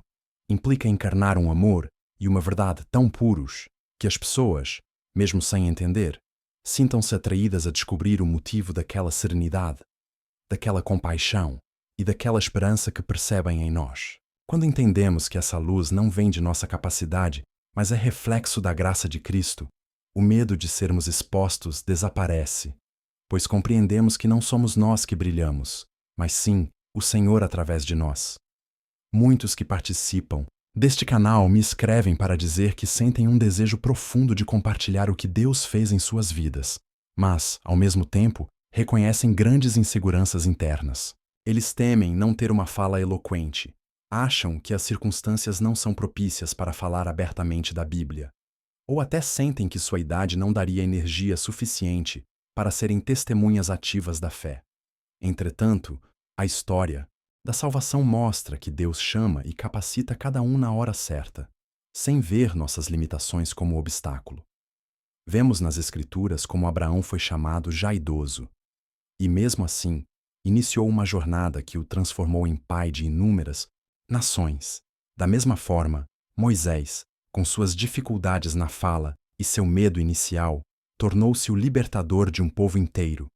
implica encarnar um amor e uma verdade tão puros que as pessoas, mesmo sem entender, sintam-se atraídas a descobrir o motivo daquela serenidade, daquela compaixão e daquela esperança que percebem em nós. Quando entendemos que essa luz não vem de nossa capacidade, mas é reflexo da graça de Cristo, o medo de sermos expostos desaparece, pois compreendemos que não somos nós que brilhamos, mas sim o Senhor através de nós. Muitos que participam deste canal me escrevem para dizer que sentem um desejo profundo de compartilhar o que Deus fez em suas vidas, mas, ao mesmo tempo, reconhecem grandes inseguranças internas. Eles temem não ter uma fala eloquente, acham que as circunstâncias não são propícias para falar abertamente da Bíblia, ou até sentem que sua idade não daria energia suficiente para serem testemunhas ativas da fé. Entretanto, a história da salvação mostra que Deus chama e capacita cada um na hora certa, sem ver nossas limitações como obstáculo. Vemos nas Escrituras como Abraão foi chamado já idoso, e mesmo assim, iniciou uma jornada que o transformou em pai de inúmeras nações. Da mesma forma, Moisés, com suas dificuldades na fala e seu medo inicial, tornou-se o libertador de um povo inteiro.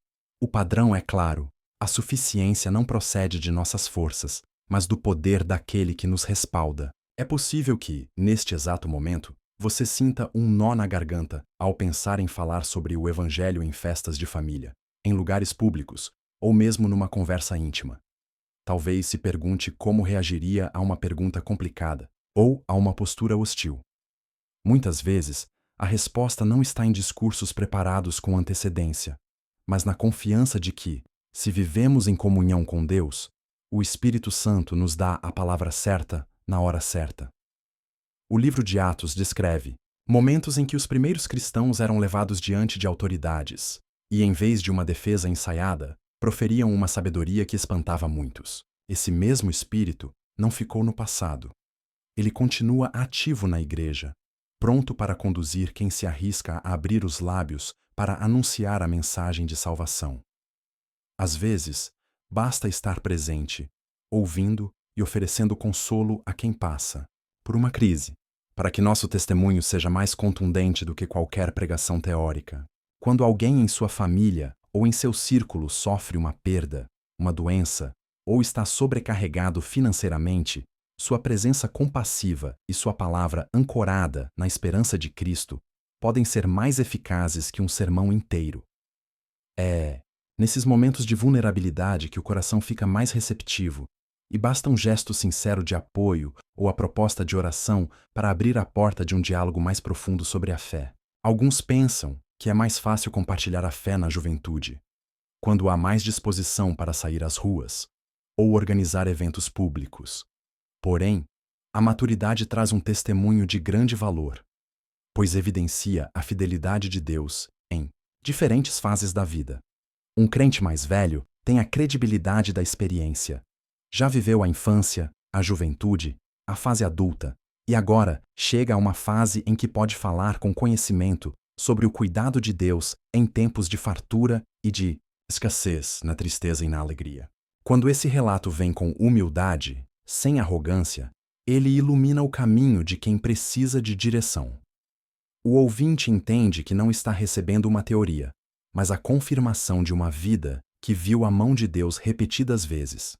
O padrão é claro: a suficiência não procede de nossas forças, mas do poder daquele que nos respalda. É possível que, neste exato momento, você sinta um nó na garganta ao pensar em falar sobre o Evangelho em festas de família, em lugares públicos, ou mesmo numa conversa íntima. Talvez se pergunte como reagiria a uma pergunta complicada ou a uma postura hostil. Muitas vezes, a resposta não está em discursos preparados com antecedência, mas na confiança de que, se vivemos em comunhão com Deus, o Espírito Santo nos dá a palavra certa na hora certa. O livro de Atos descreve momentos em que os primeiros cristãos eram levados diante de autoridades e, em vez de uma defesa ensaiada, proferiam uma sabedoria que espantava muitos. Esse mesmo Espírito não ficou no passado. Ele continua ativo na igreja, pronto para conduzir quem se arrisca a abrir os lábios para anunciar a mensagem de salvação. Às vezes, basta estar presente, ouvindo e oferecendo consolo a quem passa por uma crise, para que nosso testemunho seja mais contundente do que qualquer pregação teórica. Quando alguém em sua família ou em seu círculo sofre uma perda, uma doença, ou está sobrecarregado financeiramente, sua presença compassiva e sua palavra ancorada na esperança de Cristo podem ser mais eficazes que um sermão inteiro. É nesses momentos de vulnerabilidade que o coração fica mais receptivo, e basta um gesto sincero de apoio ou a proposta de oração para abrir a porta de um diálogo mais profundo sobre a fé. Alguns pensam que é mais fácil compartilhar a fé na juventude, quando há mais disposição para sair às ruas ou organizar eventos públicos. Porém, a maturidade traz um testemunho de grande valor, pois evidencia a fidelidade de Deus em diferentes fases da vida. Um crente mais velho tem a credibilidade da experiência. Já viveu a infância, a juventude, a fase adulta, e agora chega a uma fase em que pode falar com conhecimento sobre o cuidado de Deus em tempos de fartura e de escassez, na tristeza e na alegria. Quando esse relato vem com humildade, sem arrogância, ele ilumina o caminho de quem precisa de direção. O ouvinte entende que não está recebendo uma teoria, mas a confirmação de uma vida que viu a mão de Deus repetidas vezes.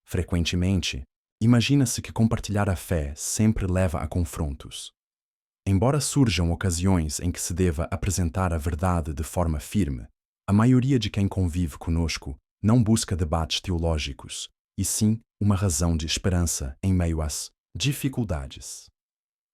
Frequentemente, imagina-se que compartilhar a fé sempre leva a confrontos. Embora surjam ocasiões em que se deva apresentar a verdade de forma firme, a maioria de quem convive conosco não busca debates teológicos e sim uma razão de esperança em meio às dificuldades.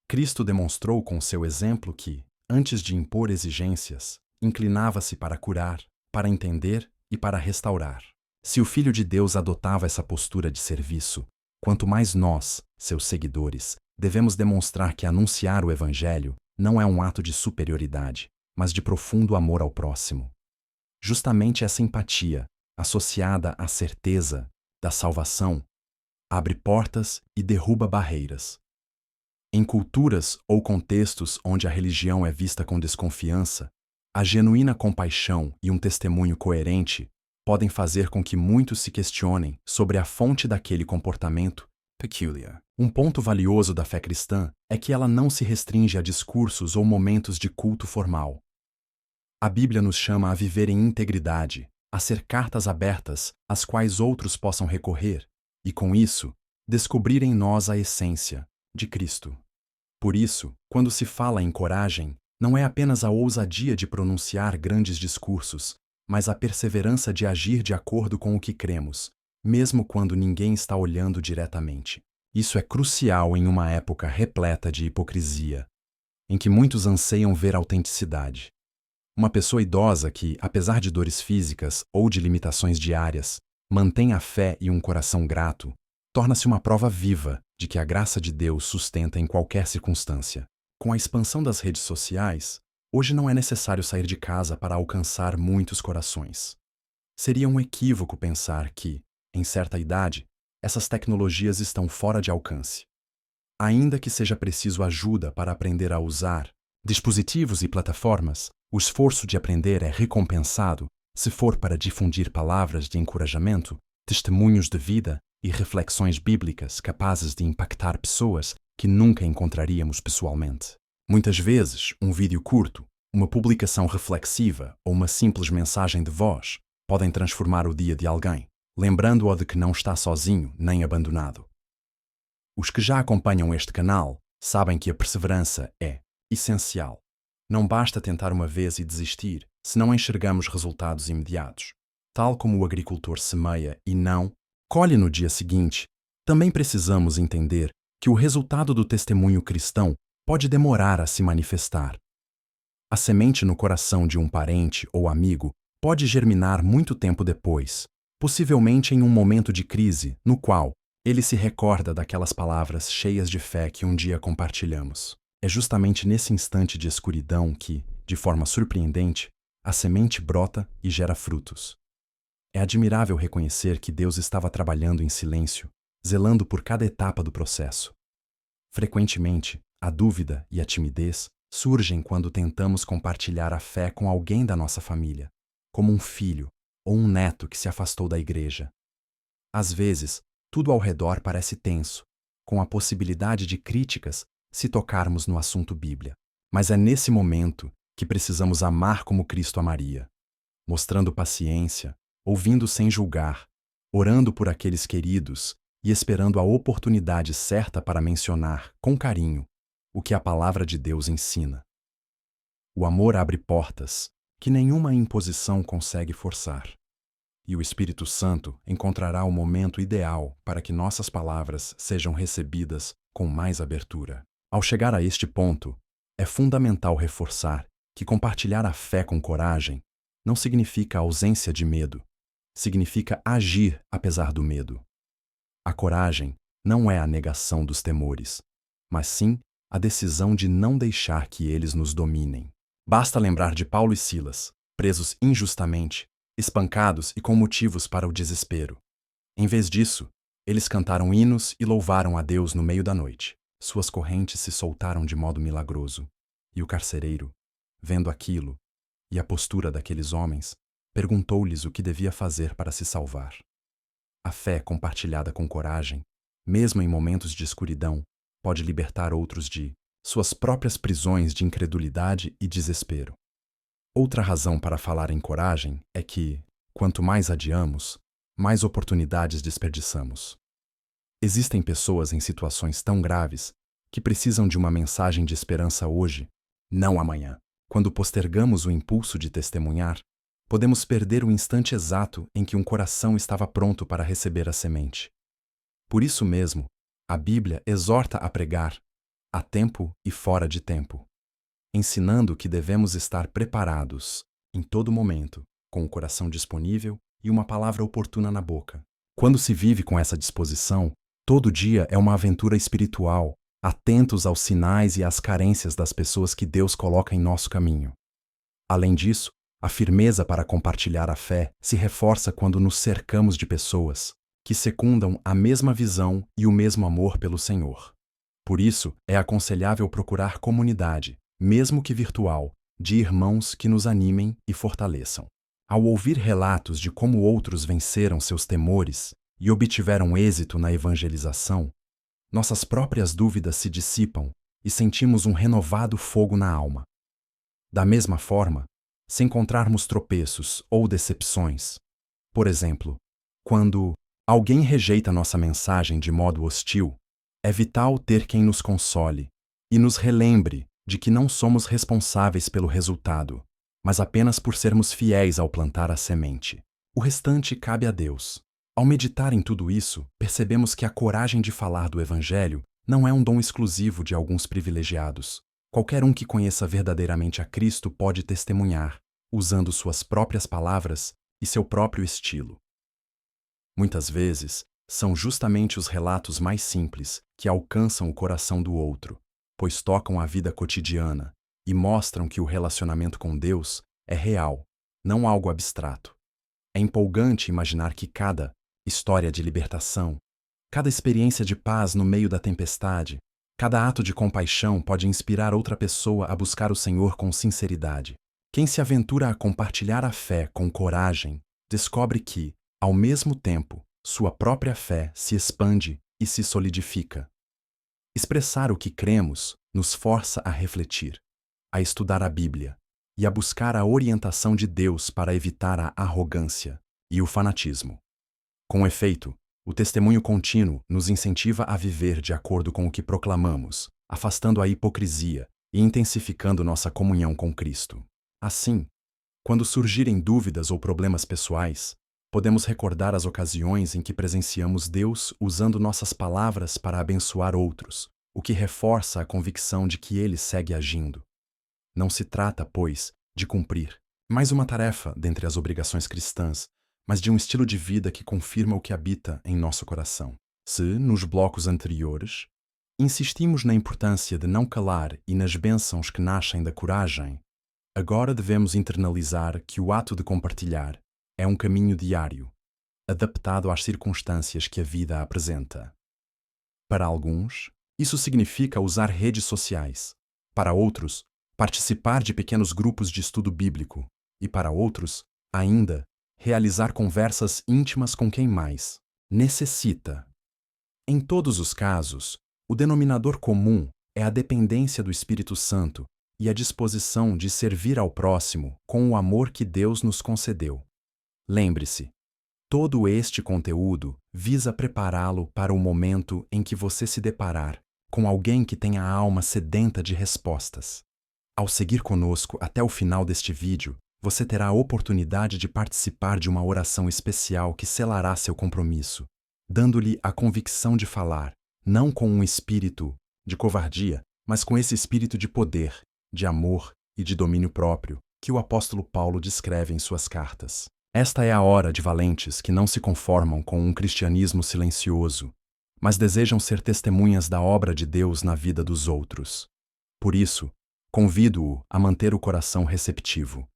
Cristo demonstrou com seu exemplo que, antes de impor exigências, inclinava-se para curar, para entender e para restaurar. Se o Filho de Deus adotava essa postura de serviço, quanto mais nós, seus seguidores, devemos demonstrar que anunciar o Evangelho não é um ato de superioridade, mas de profundo amor ao próximo. Justamente essa empatia, associada à certeza da salvação, abre portas e derruba barreiras. Em culturas ou contextos onde a religião é vista com desconfiança, a genuína compaixão e um testemunho coerente podem fazer com que muitos se questionem sobre a fonte daquele comportamento peculiar. Um ponto valioso da fé cristã é que ela não se restringe a discursos ou momentos de culto formal. A Bíblia nos chama a viver em integridade, a ser cartas abertas às quais outros possam recorrer e, com isso, descobrir em nós a essência de Cristo. Por isso, quando se fala em coragem, não é apenas a ousadia de pronunciar grandes discursos, mas a perseverança de agir de acordo com o que cremos, mesmo quando ninguém está olhando diretamente. Isso é crucial em uma época repleta de hipocrisia, em que muitos anseiam ver autenticidade. Uma pessoa idosa que, apesar de dores físicas ou de limitações diárias, mantém a fé e um coração grato, torna-se uma prova viva de que a graça de Deus sustenta em qualquer circunstância. Com a expansão das redes sociais, hoje não é necessário sair de casa para alcançar muitos corações. Seria um equívoco pensar que, em certa idade, essas tecnologias estão fora de alcance. Ainda que seja preciso ajuda para aprender a usar dispositivos e plataformas, o esforço de aprender é recompensado se for para difundir palavras de encorajamento, testemunhos de vida e reflexões bíblicas capazes de impactar pessoas que nunca encontraríamos pessoalmente. Muitas vezes, um vídeo curto, uma publicação reflexiva ou uma simples mensagem de voz podem transformar o dia de alguém, lembrando-o de que não está sozinho nem abandonado. Os que já acompanham este canal sabem que a perseverança é essencial. Não basta tentar uma vez e desistir se não enxergamos resultados imediatos. Tal como o agricultor semeia e não colhe no dia seguinte, também precisamos entender que o resultado do testemunho cristão pode demorar a se manifestar. A semente no coração de um parente ou amigo pode germinar muito tempo depois, possivelmente em um momento de crise no qual ele se recorda daquelas palavras cheias de fé que um dia compartilhamos. É justamente nesse instante de escuridão que, de forma surpreendente, a semente brota e gera frutos. É admirável reconhecer que Deus estava trabalhando em silêncio, zelando por cada etapa do processo. Frequentemente, a dúvida e a timidez surgem quando tentamos compartilhar a fé com alguém da nossa família, como um filho ou um neto que se afastou da igreja. Às vezes, tudo ao redor parece tenso, com a possibilidade de críticas se tocarmos no assunto Bíblia. Mas é nesse momento que precisamos amar como Cristo amaria, mostrando paciência, ouvindo sem julgar, orando por aqueles queridos e esperando a oportunidade certa para mencionar, com carinho, o que a palavra de Deus ensina. O amor abre portas que nenhuma imposição consegue forçar. E o Espírito Santo encontrará o momento ideal para que nossas palavras sejam recebidas com mais abertura. Ao chegar a este ponto, é fundamental reforçar que compartilhar a fé com coragem não significa ausência de medo, significa agir apesar do medo. A coragem não é a negação dos temores, mas sim a decisão de não deixar que eles nos dominem. Basta lembrar de Paulo e Silas, presos injustamente, espancados e com motivos para o desespero. Em vez disso, eles cantaram hinos e louvaram a Deus no meio da noite. Suas correntes se soltaram de modo milagroso, e o carcereiro, vendo aquilo e a postura daqueles homens, perguntou-lhes o que devia fazer para se salvar. A fé compartilhada com coragem, mesmo em momentos de escuridão, pode libertar outros de suas próprias prisões de incredulidade e desespero. Outra razão para falar em coragem é que, quanto mais adiamos, mais oportunidades desperdiçamos. Existem pessoas em situações tão graves que precisam de uma mensagem de esperança hoje, não amanhã. Quando postergamos o impulso de testemunhar, podemos perder o instante exato em que um coração estava pronto para receber a semente. Por isso mesmo, a Bíblia exorta a pregar, a tempo e fora de tempo, ensinando que devemos estar preparados, em todo momento, com o coração disponível e uma palavra oportuna na boca. Quando se vive com essa disposição, todo dia é uma aventura espiritual, atentos aos sinais e às carências das pessoas que Deus coloca em nosso caminho. Além disso, a firmeza para compartilhar a fé se reforça quando nos cercamos de pessoas que secundam a mesma visão e o mesmo amor pelo Senhor. Por isso, é aconselhável procurar comunidade, mesmo que virtual, de irmãos que nos animem e fortaleçam. Ao ouvir relatos de como outros venceram seus temores e obtiveram êxito na evangelização, nossas próprias dúvidas se dissipam e sentimos um renovado fogo na alma. Da mesma forma, se encontrarmos tropeços ou decepções, por exemplo, quando alguém rejeita nossa mensagem de modo hostil, é vital ter quem nos console e nos relembre de que não somos responsáveis pelo resultado, mas apenas por sermos fiéis ao plantar a semente. O restante cabe a Deus. Ao meditar em tudo isso, percebemos que a coragem de falar do Evangelho não é um dom exclusivo de alguns privilegiados. Qualquer um que conheça verdadeiramente a Cristo pode testemunhar, usando suas próprias palavras e seu próprio estilo. Muitas vezes, são justamente os relatos mais simples que alcançam o coração do outro, pois tocam a vida cotidiana e mostram que o relacionamento com Deus é real, não algo abstrato. É empolgante imaginar que cada história de libertação, cada experiência de paz no meio da tempestade, cada ato de compaixão pode inspirar outra pessoa a buscar o Senhor com sinceridade. Quem se aventura a compartilhar a fé com coragem, descobre que, ao mesmo tempo, sua própria fé se expande e se solidifica. Expressar o que cremos nos força a refletir, a estudar a Bíblia e a buscar a orientação de Deus para evitar a arrogância e o fanatismo. Com efeito, o testemunho contínuo nos incentiva a viver de acordo com o que proclamamos, afastando a hipocrisia e intensificando nossa comunhão com Cristo. Assim, quando surgirem dúvidas ou problemas pessoais, podemos recordar as ocasiões em que presenciamos Deus usando nossas palavras para abençoar outros, o que reforça a convicção de que Ele segue agindo. Não se trata, pois, de cumprir mais uma tarefa dentre as obrigações cristãs, mas de um estilo de vida que confirma o que habita em nosso coração. Se, nos blocos anteriores, insistimos na importância de não calar e nas bênçãos que nascem da coragem, agora devemos internalizar que o ato de compartilhar é um caminho diário, adaptado às circunstâncias que a vida apresenta. Para alguns, isso significa usar redes sociais. Para outros, participar de pequenos grupos de estudo bíblico. E para outros, ainda, realizar conversas íntimas com quem mais necessita. Em todos os casos, o denominador comum é a dependência do Espírito Santo e a disposição de servir ao próximo com o amor que Deus nos concedeu. Lembre-se, todo este conteúdo visa prepará-lo para o momento em que você se deparar com alguém que tenha a alma sedenta de respostas. Ao seguir conosco até o final deste vídeo, você terá a oportunidade de participar de uma oração especial que selará seu compromisso, dando-lhe a convicção de falar, não com um espírito de covardia, mas com esse espírito de poder, de amor e de domínio próprio que o apóstolo Paulo descreve em suas cartas. Esta é a hora de valentes que não se conformam com um cristianismo silencioso, mas desejam ser testemunhas da obra de Deus na vida dos outros. Por isso, convido-o a manter o coração receptivo,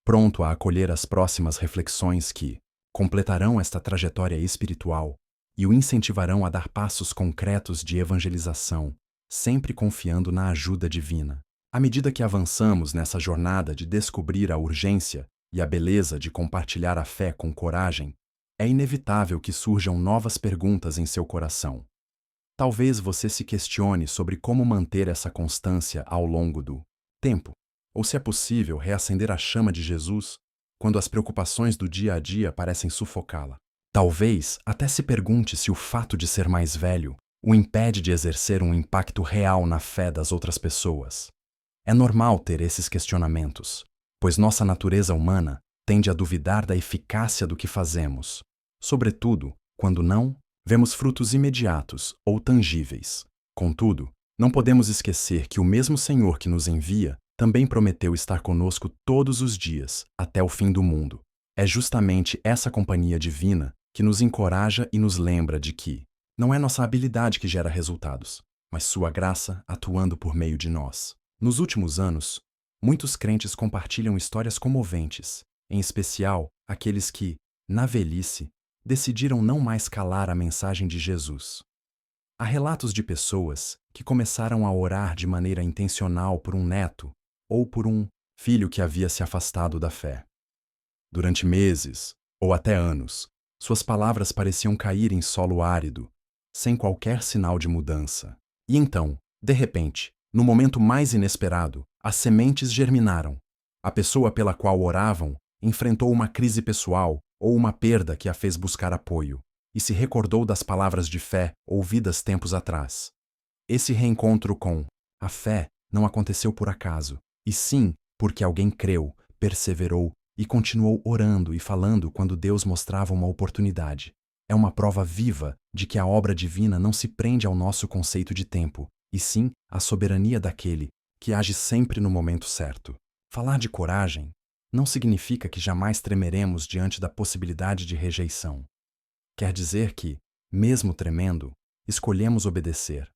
pronto a acolher as próximas reflexões que completarão esta trajetória espiritual e o incentivarão a dar passos concretos de evangelização, sempre confiando na ajuda divina. À medida que avançamos nessa jornada de descobrir a urgência e a beleza de compartilhar a fé com coragem, é inevitável que surjam novas perguntas em seu coração. Talvez você se questione sobre como manter essa constância ao longo do tempo, ou se é possível reacender a chama de Jesus quando as preocupações do dia a dia parecem sufocá-la. Talvez até se pergunte se o fato de ser mais velho o impede de exercer um impacto real na fé das outras pessoas. É normal ter esses questionamentos, pois nossa natureza humana tende a duvidar da eficácia do que fazemos, sobretudo quando não Vemos frutos imediatos ou tangíveis. Contudo, não podemos esquecer que o mesmo Senhor que nos envia também prometeu estar conosco todos os dias, até o fim do mundo. É justamente essa companhia divina que nos encoraja e nos lembra de que não é nossa habilidade que gera resultados, mas sua graça atuando por meio de nós. Nos últimos anos, muitos crentes compartilham histórias comoventes, em especial aqueles que, na velhice, decidiram não mais calar a mensagem de Jesus. Há relatos de pessoas que começaram a orar de maneira intencional por um neto ou por um filho que havia se afastado da fé. Durante meses, ou até anos, suas palavras pareciam cair em solo árido, sem qualquer sinal de mudança. E então, de repente, no momento mais inesperado, as sementes germinaram. A pessoa pela qual oravam enfrentou uma crise pessoal ou uma perda que a fez buscar apoio, e se recordou das palavras de fé ouvidas tempos atrás. Esse reencontro com a fé não aconteceu por acaso, e sim porque alguém creu, perseverou e continuou orando e falando quando Deus mostrava uma oportunidade. É uma prova viva de que a obra divina não se prende ao nosso conceito de tempo, e sim à soberania daquele que age sempre no momento certo. Falar de coragem não significa que jamais tremeremos diante da possibilidade de rejeição. Quer dizer que, mesmo tremendo, escolhemos obedecer.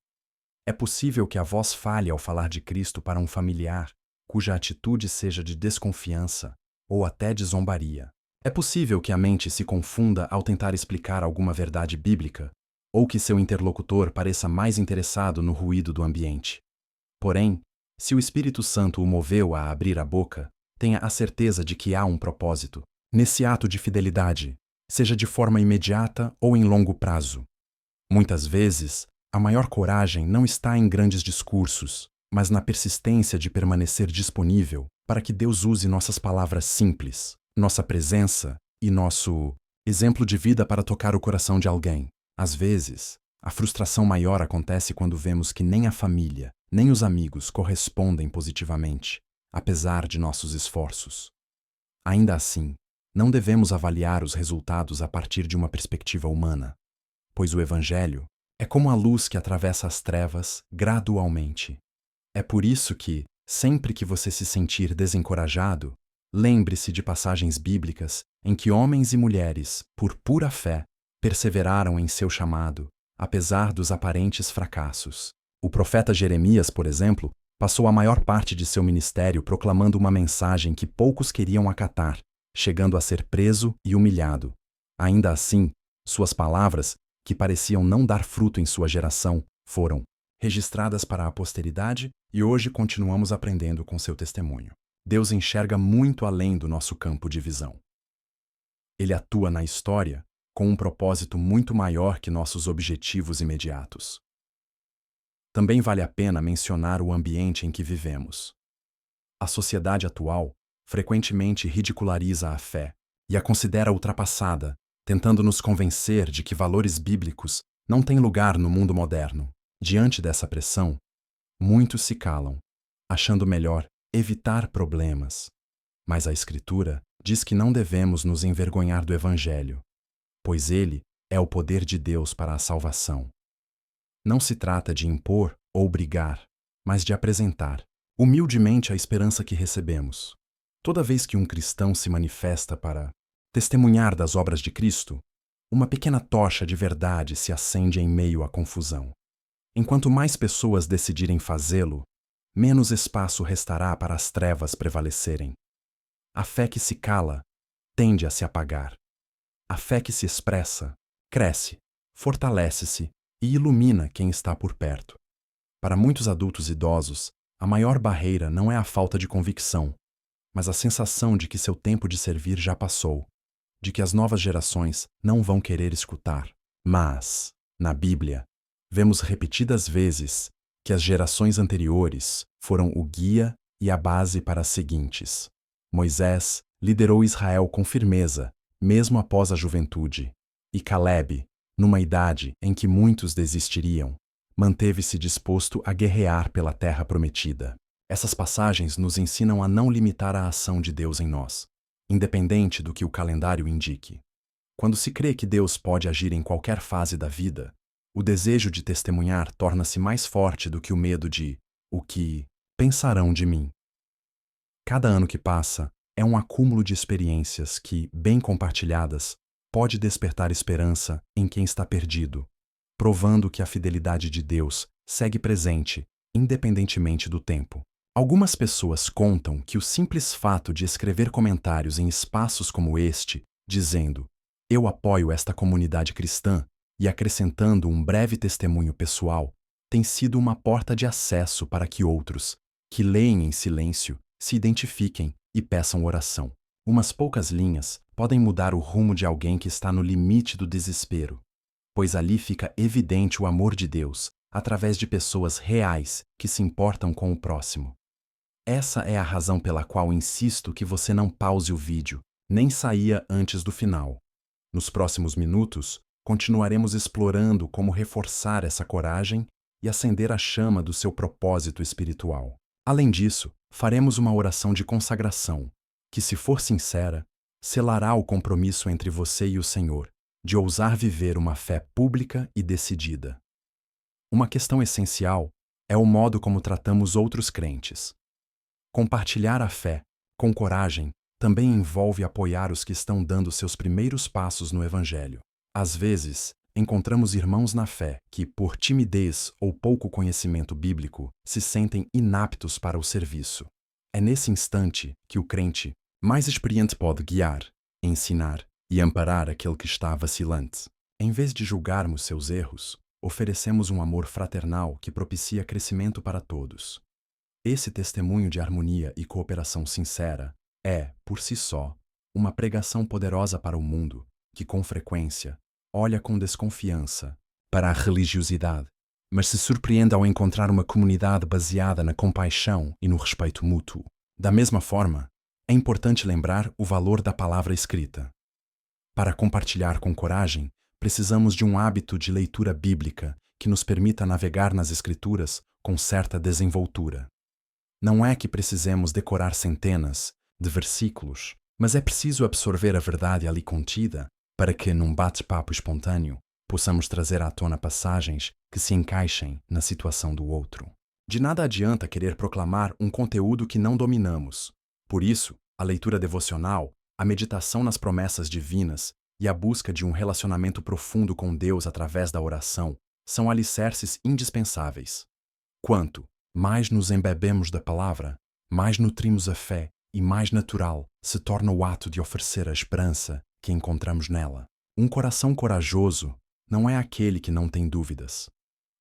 É possível que a voz falhe ao falar de Cristo para um familiar, cuja atitude seja de desconfiança ou até de zombaria. É possível que a mente se confunda ao tentar explicar alguma verdade bíblica, ou que seu interlocutor pareça mais interessado no ruído do ambiente. Porém, se o Espírito Santo o moveu a abrir a boca, tenha a certeza de que há um propósito nesse ato de fidelidade, seja de forma imediata ou em longo prazo. Muitas vezes, a maior coragem não está em grandes discursos, mas na persistência de permanecer disponível para que Deus use nossas palavras simples, nossa presença e nosso exemplo de vida para tocar o coração de alguém. Às vezes, a frustração maior acontece quando vemos que nem a família, nem os amigos correspondem positivamente, apesar de nossos esforços. Ainda assim, não devemos avaliar os resultados a partir de uma perspectiva humana, pois o Evangelho é como a luz que atravessa as trevas gradualmente. É por isso que, sempre que você se sentir desencorajado, lembre-se de passagens bíblicas em que homens e mulheres, por pura fé, perseveraram em seu chamado, apesar dos aparentes fracassos. O profeta Jeremias, por exemplo, passou a maior parte de seu ministério proclamando uma mensagem que poucos queriam acatar, chegando a ser preso e humilhado. Ainda assim, suas palavras, que pareciam não dar fruto em sua geração, foram registradas para a posteridade e hoje continuamos aprendendo com seu testemunho. Deus enxerga muito além do nosso campo de visão. Ele atua na história com um propósito muito maior que nossos objetivos imediatos. Também vale a pena mencionar o ambiente em que vivemos. A sociedade atual frequentemente ridiculariza a fé e a considera ultrapassada, tentando nos convencer de que valores bíblicos não têm lugar no mundo moderno. Diante dessa pressão, muitos se calam, achando melhor evitar problemas. Mas a Escritura diz que não devemos nos envergonhar do Evangelho, pois ele é o poder de Deus para a salvação. Não se trata de impor ou brigar, mas de apresentar humildemente a esperança que recebemos. Toda vez que um cristão se manifesta para testemunhar das obras de Cristo, uma pequena tocha de verdade se acende em meio à confusão. Enquanto mais pessoas decidirem fazê-lo, menos espaço restará para as trevas prevalecerem. A fé que se cala tende a se apagar. A fé que se expressa cresce, fortalece-se e ilumina quem está por perto. Para muitos adultos idosos, a maior barreira não é a falta de convicção, mas a sensação de que seu tempo de servir já passou, de que as novas gerações não vão querer escutar. Mas, na Bíblia, vemos repetidas vezes que as gerações anteriores foram o guia e a base para as seguintes. Moisés liderou Israel com firmeza, mesmo após a juventude, e Caleb, numa idade em que muitos desistiriam, manteve-se disposto a guerrear pela terra prometida. Essas passagens nos ensinam a não limitar a ação de Deus em nós, independente do que o calendário indique. Quando se crê que Deus pode agir em qualquer fase da vida, o desejo de testemunhar torna-se mais forte do que o medo de o que pensarão de mim. Cada ano que passa é um acúmulo de experiências que, bem compartilhadas, pode despertar esperança em quem está perdido, provando que a fidelidade de Deus segue presente, independentemente do tempo. Algumas pessoas contam que o simples fato de escrever comentários em espaços como este, dizendo "Eu apoio esta comunidade cristã" e acrescentando um breve testemunho pessoal, tem sido uma porta de acesso para que outros, que leem em silêncio, se identifiquem e peçam oração. Umas poucas linhas podem mudar o rumo de alguém que está no limite do desespero, pois ali fica evidente o amor de Deus através de pessoas reais que se importam com o próximo. Essa é a razão pela qual insisto que você não pause o vídeo, nem saia antes do final. Nos próximos minutos, continuaremos explorando como reforçar essa coragem e acender a chama do seu propósito espiritual. Além disso, faremos uma oração de consagração, que, se for sincera, selará o compromisso entre você e o Senhor, de ousar viver uma fé pública e decidida. Uma questão essencial é o modo como tratamos outros crentes. Compartilhar a fé, com coragem, também envolve apoiar os que estão dando seus primeiros passos no Evangelho. Às vezes, encontramos irmãos na fé que, por timidez ou pouco conhecimento bíblico, se sentem inaptos para o serviço. É nesse instante que o crente mais experiente pode guiar, ensinar e amparar aquele que está vacilante. Em vez de julgarmos seus erros, oferecemos um amor fraternal que propicia crescimento para todos. Esse testemunho de harmonia e cooperação sincera é, por si só, uma pregação poderosa para o mundo que, com frequência, olha com desconfiança para a religiosidade, mas se surpreende ao encontrar uma comunidade baseada na compaixão e no respeito mútuo. Da mesma forma, é importante lembrar o valor da palavra escrita. Para compartilhar com coragem, precisamos de um hábito de leitura bíblica que nos permita navegar nas Escrituras com certa desenvoltura. Não é que precisemos decorar centenas de versículos, mas é preciso absorver a verdade ali contida para que, num bate-papo espontâneo, possamos trazer à tona passagens que se encaixem na situação do outro. De nada adianta querer proclamar um conteúdo que não dominamos. Por isso, a leitura devocional, a meditação nas promessas divinas e a busca de um relacionamento profundo com Deus através da oração são alicerces indispensáveis. Quanto mais nos embebemos da palavra, mais nutrimos a fé e mais natural se torna o ato de oferecer a esperança que encontramos nela. Um coração corajoso não é aquele que não tem dúvidas,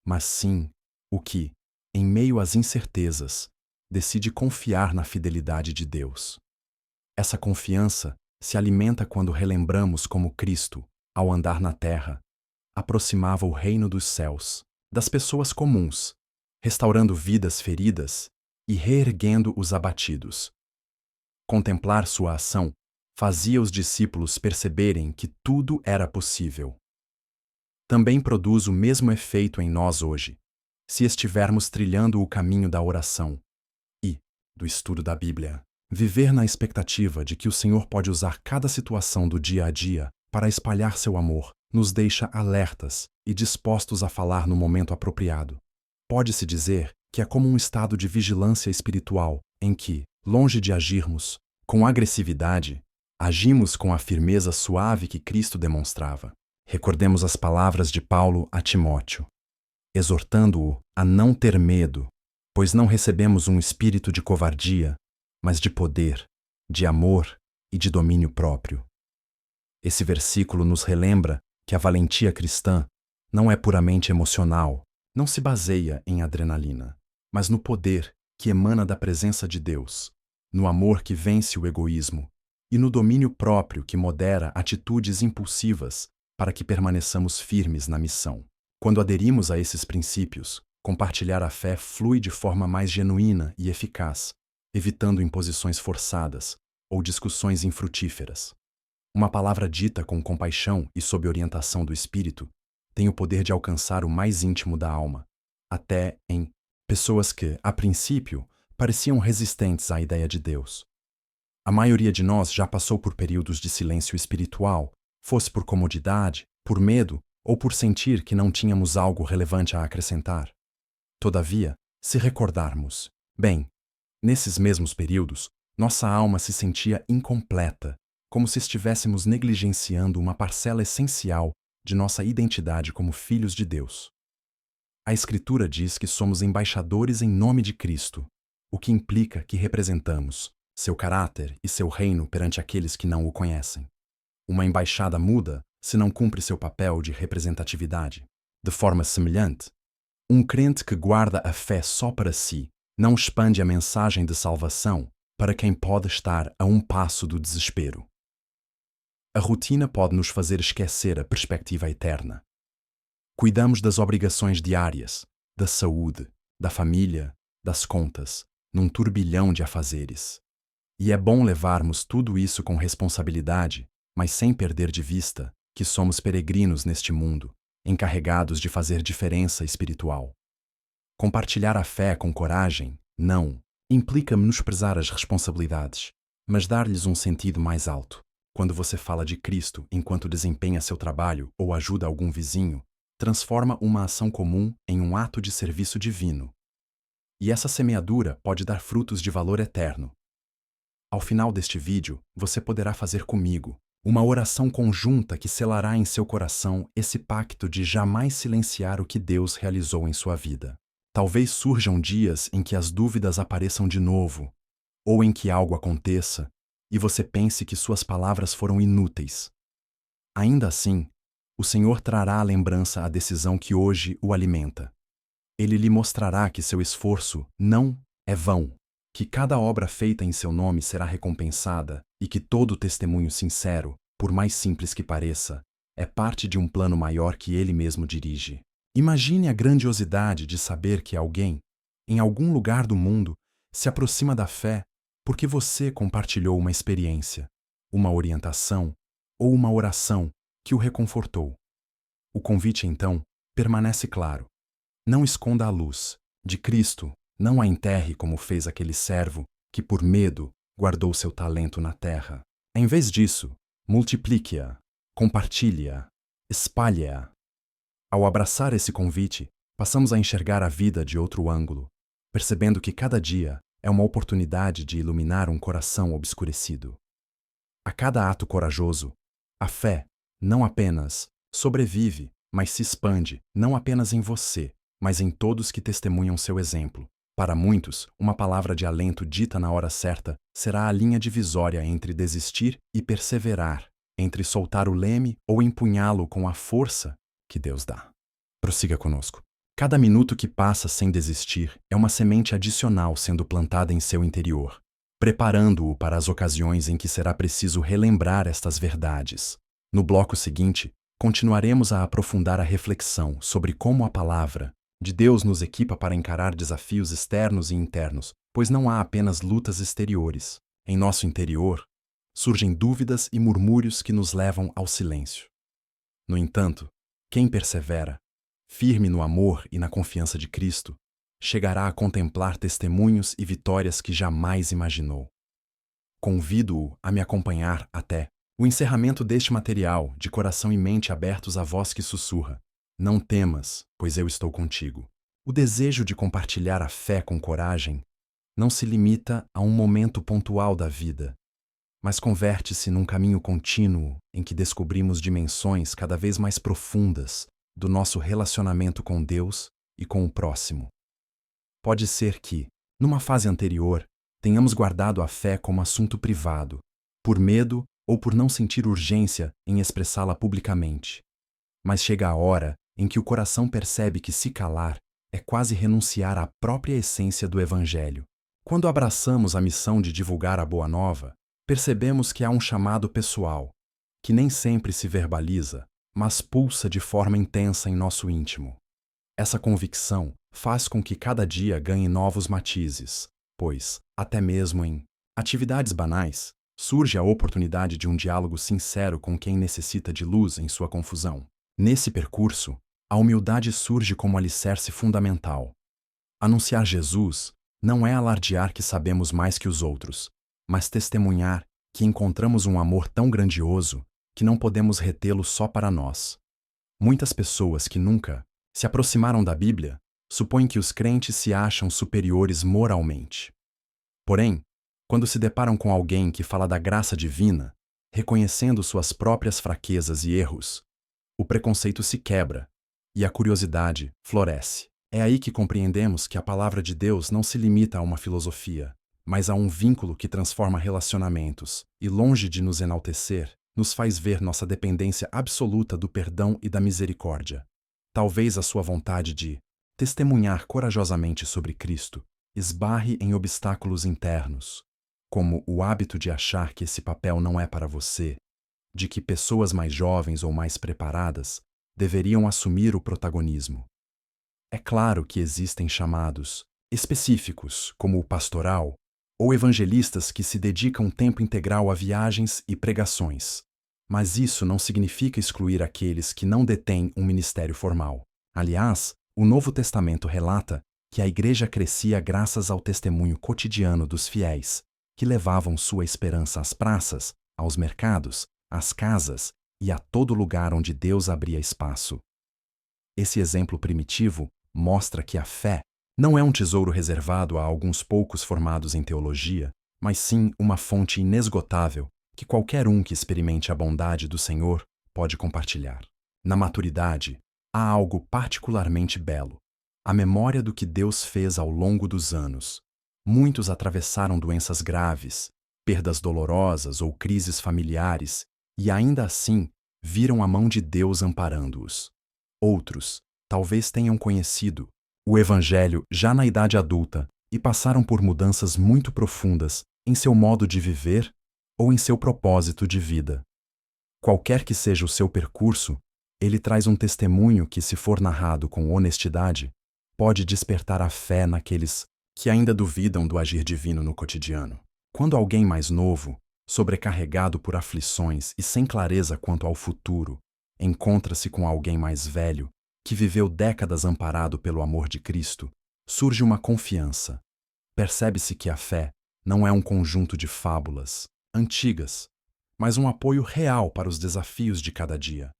mas sim o que, em meio às incertezas, decide confiar na fidelidade de Deus. Essa confiança se alimenta quando relembramos como Cristo, ao andar na terra, aproximava o reino dos céus, das pessoas comuns, restaurando vidas feridas e reerguendo os abatidos. Contemplar sua ação fazia os discípulos perceberem que tudo era possível. Também produz o mesmo efeito em nós hoje, se estivermos trilhando o caminho da oração e do estudo da Bíblia. Viver na expectativa de que o Senhor pode usar cada situação do dia a dia para espalhar seu amor nos deixa alertas e dispostos a falar no momento apropriado. Pode-se dizer que é como um estado de vigilância espiritual em que, longe de agirmos com agressividade, agimos com a firmeza suave que Cristo demonstrava. Recordemos as palavras de Paulo a Timóteo, exortando-o a não ter medo, pois não recebemos um espírito de covardia, mas de poder, de amor e de domínio próprio. Esse versículo nos relembra que a valentia cristã não é puramente emocional, não se baseia em adrenalina, mas no poder que emana da presença de Deus, no amor que vence o egoísmo e no domínio próprio que modera atitudes impulsivas para que permaneçamos firmes na missão. Quando aderimos a esses princípios, compartilhar a fé flui de forma mais genuína e eficaz, evitando imposições forçadas ou discussões infrutíferas. Uma palavra dita com compaixão e sob orientação do Espírito tem o poder de alcançar o mais íntimo da alma, até em pessoas que, a princípio, pareciam resistentes à ideia de Deus. A maioria de nós já passou por períodos de silêncio espiritual, fosse por comodidade, por medo ou por sentir que não tínhamos algo relevante a acrescentar. Todavia, se recordarmos, bem, nesses mesmos períodos, nossa alma se sentia incompleta, como se estivéssemos negligenciando uma parcela essencial de nossa identidade como filhos de Deus. A Escritura diz que somos embaixadores em nome de Cristo, o que implica que representamos seu caráter e seu reino perante aqueles que não o conhecem. Uma embaixada muda se não cumpre seu papel de representatividade. De forma semelhante, um crente que guarda a fé só para si não expande a mensagem de salvação para quem pode estar a um passo do desespero. A rotina pode nos fazer esquecer a perspectiva eterna. Cuidamos das obrigações diárias, da saúde, da família, das contas, num turbilhão de afazeres. E é bom levarmos tudo isso com responsabilidade, mas sem perder de vista que somos peregrinos neste mundo, encarregados de fazer diferença espiritual. Compartilhar a fé com coragem, não, implica menosprezar as responsabilidades, mas dar-lhes um sentido mais alto. Quando você fala de Cristo enquanto desempenha seu trabalho ou ajuda algum vizinho, transforma uma ação comum em um ato de serviço divino. E essa semeadura pode dar frutos de valor eterno. Ao final deste vídeo, você poderá fazer comigo uma oração conjunta que selará em seu coração esse pacto de jamais silenciar o que Deus realizou em sua vida. Talvez surjam dias em que as dúvidas apareçam de novo, ou em que algo aconteça e você pense que suas palavras foram inúteis. Ainda assim, o Senhor trará à lembrança a decisão que hoje o alimenta. Ele lhe mostrará que seu esforço não é vão, que cada obra feita em seu nome será recompensada e que todo testemunho sincero, por mais simples que pareça, é parte de um plano maior que ele mesmo dirige. Imagine a grandiosidade de saber que alguém, em algum lugar do mundo, se aproxima da fé porque você compartilhou uma experiência, uma orientação ou uma oração que o reconfortou. O convite, então, permanece claro. Não esconda a luz. De Cristo, não a enterre como fez aquele servo que, por medo, guardou seu talento na terra. Em vez disso, multiplique-a, compartilhe-a, espalhe-a. Ao abraçar esse convite, passamos a enxergar a vida de outro ângulo, percebendo que cada dia é uma oportunidade de iluminar um coração obscurecido. A cada ato corajoso, a fé não apenas sobrevive, mas se expande, não apenas em você, mas em todos que testemunham seu exemplo. Para muitos, uma palavra de alento dita na hora certa será a linha divisória entre desistir e perseverar, entre soltar o leme ou empunhá-lo com a força que Deus dá. Prossiga conosco. Cada minuto que passa sem desistir é uma semente adicional sendo plantada em seu interior, preparando-o para as ocasiões em que será preciso relembrar estas verdades. No bloco seguinte, continuaremos a aprofundar a reflexão sobre como a palavra de Deus nos equipa para encarar desafios externos e internos, pois não há apenas lutas exteriores. Em nosso interior, surgem dúvidas e murmúrios que nos levam ao silêncio. No entanto, quem persevera, firme no amor e na confiança de Cristo, chegará a contemplar testemunhos e vitórias que jamais imaginou. Convido-o a me acompanhar até o encerramento deste material, de coração e mente abertos à voz que sussurra: não temas, pois eu estou contigo. O desejo de compartilhar a fé com coragem não se limita a um momento pontual da vida, mas converte-se num caminho contínuo em que descobrimos dimensões cada vez mais profundas do nosso relacionamento com Deus e com o próximo. Pode ser que, numa fase anterior, tenhamos guardado a fé como assunto privado, por medo ou por não sentir urgência em expressá-la publicamente. Mas chega a hora em que o coração percebe que se calar é quase renunciar à própria essência do Evangelho. Quando abraçamos a missão de divulgar a Boa Nova, percebemos que há um chamado pessoal, que nem sempre se verbaliza, mas pulsa de forma intensa em nosso íntimo. Essa convicção faz com que cada dia ganhe novos matizes, pois, até mesmo em atividades banais, surge a oportunidade de um diálogo sincero com quem necessita de luz em sua confusão. Nesse percurso, a humildade surge como alicerce fundamental. Anunciar Jesus não é alardear que sabemos mais que os outros, mas testemunhar que encontramos um amor tão grandioso que não podemos retê-lo só para nós. Muitas pessoas que nunca se aproximaram da Bíblia supõem que os crentes se acham superiores moralmente. Porém, quando se deparam com alguém que fala da graça divina, reconhecendo suas próprias fraquezas e erros, o preconceito se quebra e a curiosidade floresce. É aí que compreendemos que a palavra de Deus não se limita a uma filosofia, mas a um vínculo que transforma relacionamentos e, longe de nos enaltecer, nos faz ver nossa dependência absoluta do perdão e da misericórdia. Talvez a sua vontade de testemunhar corajosamente sobre Cristo esbarre em obstáculos internos, como o hábito de achar que esse papel não é para você, de que pessoas mais jovens ou mais preparadas deveriam assumir o protagonismo. É claro que existem chamados específicos, como o pastoral, ou evangelistas que se dedicam tempo integral a viagens e pregações. Mas isso não significa excluir aqueles que não detêm um ministério formal. Aliás, o Novo Testamento relata que a igreja crescia graças ao testemunho cotidiano dos fiéis, que levavam sua esperança às praças, aos mercados, às casas e a todo lugar onde Deus abria espaço. Esse exemplo primitivo mostra que a fé não é um tesouro reservado a alguns poucos formados em teologia, mas sim uma fonte inesgotável que qualquer um que experimente a bondade do Senhor pode compartilhar. Na maturidade, há algo particularmente belo: a memória do que Deus fez ao longo dos anos. Muitos atravessaram doenças graves, perdas dolorosas ou crises familiares, e ainda assim viram a mão de Deus amparando-os. Outros talvez tenham conhecido o Evangelho já na idade adulta e passaram por mudanças muito profundas em seu modo de viver ou em seu propósito de vida. Qualquer que seja o seu percurso, ele traz um testemunho que, se for narrado com honestidade, pode despertar a fé naqueles que ainda duvidam do agir divino no cotidiano. Quando alguém mais novo, sobrecarregado por aflições e sem clareza quanto ao futuro, encontra-se com alguém mais velho, que viveu décadas amparado pelo amor de Cristo, surge uma confiança. Percebe-se que a fé não é um conjunto de fábulas antigas, mas um apoio real para os desafios de cada dia.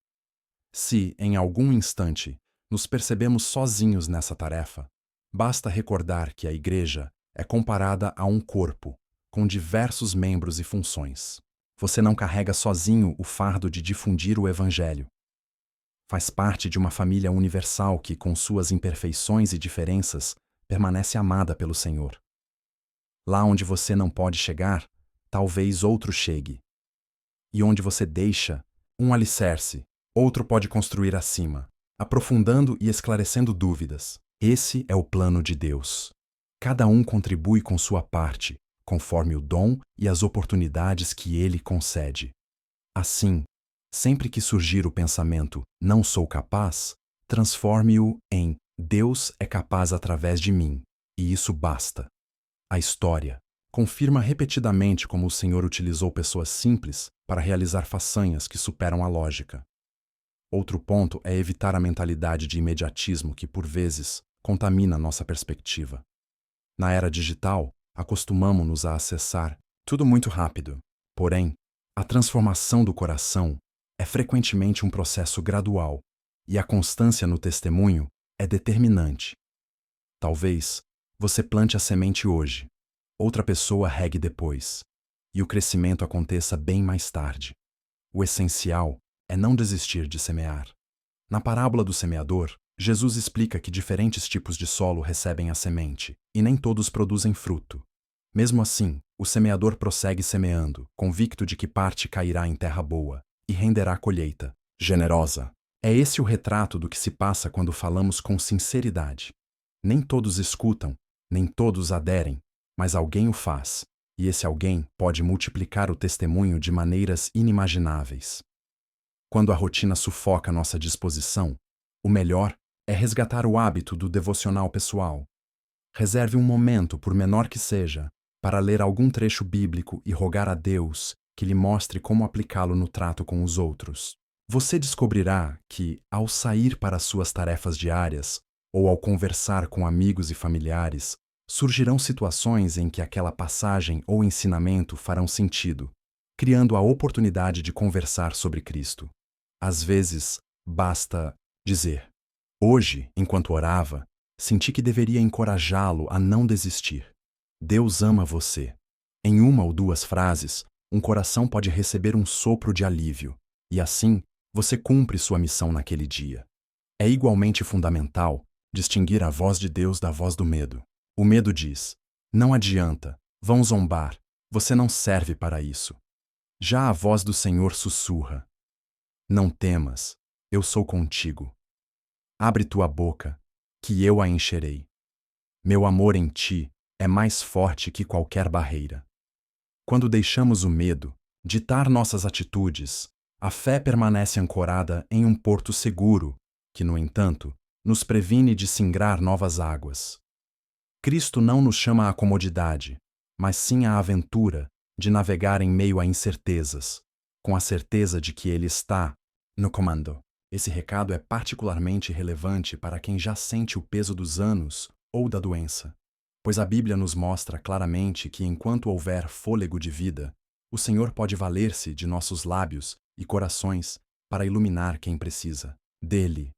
Se, em algum instante, nos percebemos sozinhos nessa tarefa, basta recordar que a Igreja é comparada a um corpo, com diversos membros e funções. Você não carrega sozinho o fardo de difundir o Evangelho. Faz parte de uma família universal que, com suas imperfeições e diferenças, permanece amada pelo Senhor. Lá onde você não pode chegar, talvez outro chegue. E onde você deixa um alicerce, outro pode construir acima, aprofundando e esclarecendo dúvidas. Esse é o plano de Deus. Cada um contribui com sua parte, conforme o dom e as oportunidades que Ele concede. Assim, sempre que surgir o pensamento "não sou capaz", transforme-o em "Deus é capaz através de mim", e isso basta. A história confirma repetidamente como o Senhor utilizou pessoas simples para realizar façanhas que superam a lógica. Outro ponto é evitar a mentalidade de imediatismo que, por vezes, contamina nossa perspectiva. Na era digital, acostumamo-nos a acessar tudo muito rápido. Porém, a transformação do coração é frequentemente um processo gradual, e a constância no testemunho é determinante. Talvez você plante a semente hoje, outra pessoa regue depois, e o crescimento aconteça bem mais tarde. O essencial é não desistir de semear. Na parábola do semeador, Jesus explica que diferentes tipos de solo recebem a semente, e nem todos produzem fruto. Mesmo assim, o semeador prossegue semeando, convicto de que parte cairá em terra boa e renderá colheita generosa. É esse o retrato do que se passa quando falamos com sinceridade. Nem todos escutam, nem todos aderem, mas alguém o faz, e esse alguém pode multiplicar o testemunho de maneiras inimagináveis. Quando a rotina sufoca nossa disposição, o melhor é resgatar o hábito do devocional pessoal. Reserve um momento, por menor que seja, para ler algum trecho bíblico e rogar a Deus que lhe mostre como aplicá-lo no trato com os outros. Você descobrirá que, ao sair para suas tarefas diárias, ou ao conversar com amigos e familiares, surgirão situações em que aquela passagem ou ensinamento farão sentido. criando a oportunidade de conversar sobre Cristo. Às vezes, basta dizer: hoje, enquanto orava, senti que deveria encorajá-lo a não desistir. Deus ama você. Em uma ou duas frases, um coração pode receber um sopro de alívio, e assim, você cumpre sua missão naquele dia. É igualmente fundamental distinguir a voz de Deus da voz do medo. O medo diz: não adianta, vão zombar, você não serve para isso. Já a voz do Senhor sussurra: não temas, eu sou contigo. Abre tua boca, que eu a encherei. Meu amor em ti é mais forte que qualquer barreira. Quando deixamos o medo ditar nossas atitudes, a fé permanece ancorada em um porto seguro, que, no entanto, nos previne de singrar novas águas. Cristo não nos chama à comodidade, mas sim à aventura de navegar em meio a incertezas, com a certeza de que Ele está no comando. Esse recado é particularmente relevante para quem já sente o peso dos anos ou da doença, pois a Bíblia nos mostra claramente que enquanto houver fôlego de vida, o Senhor pode valer-se de nossos lábios e corações para iluminar quem precisa dele.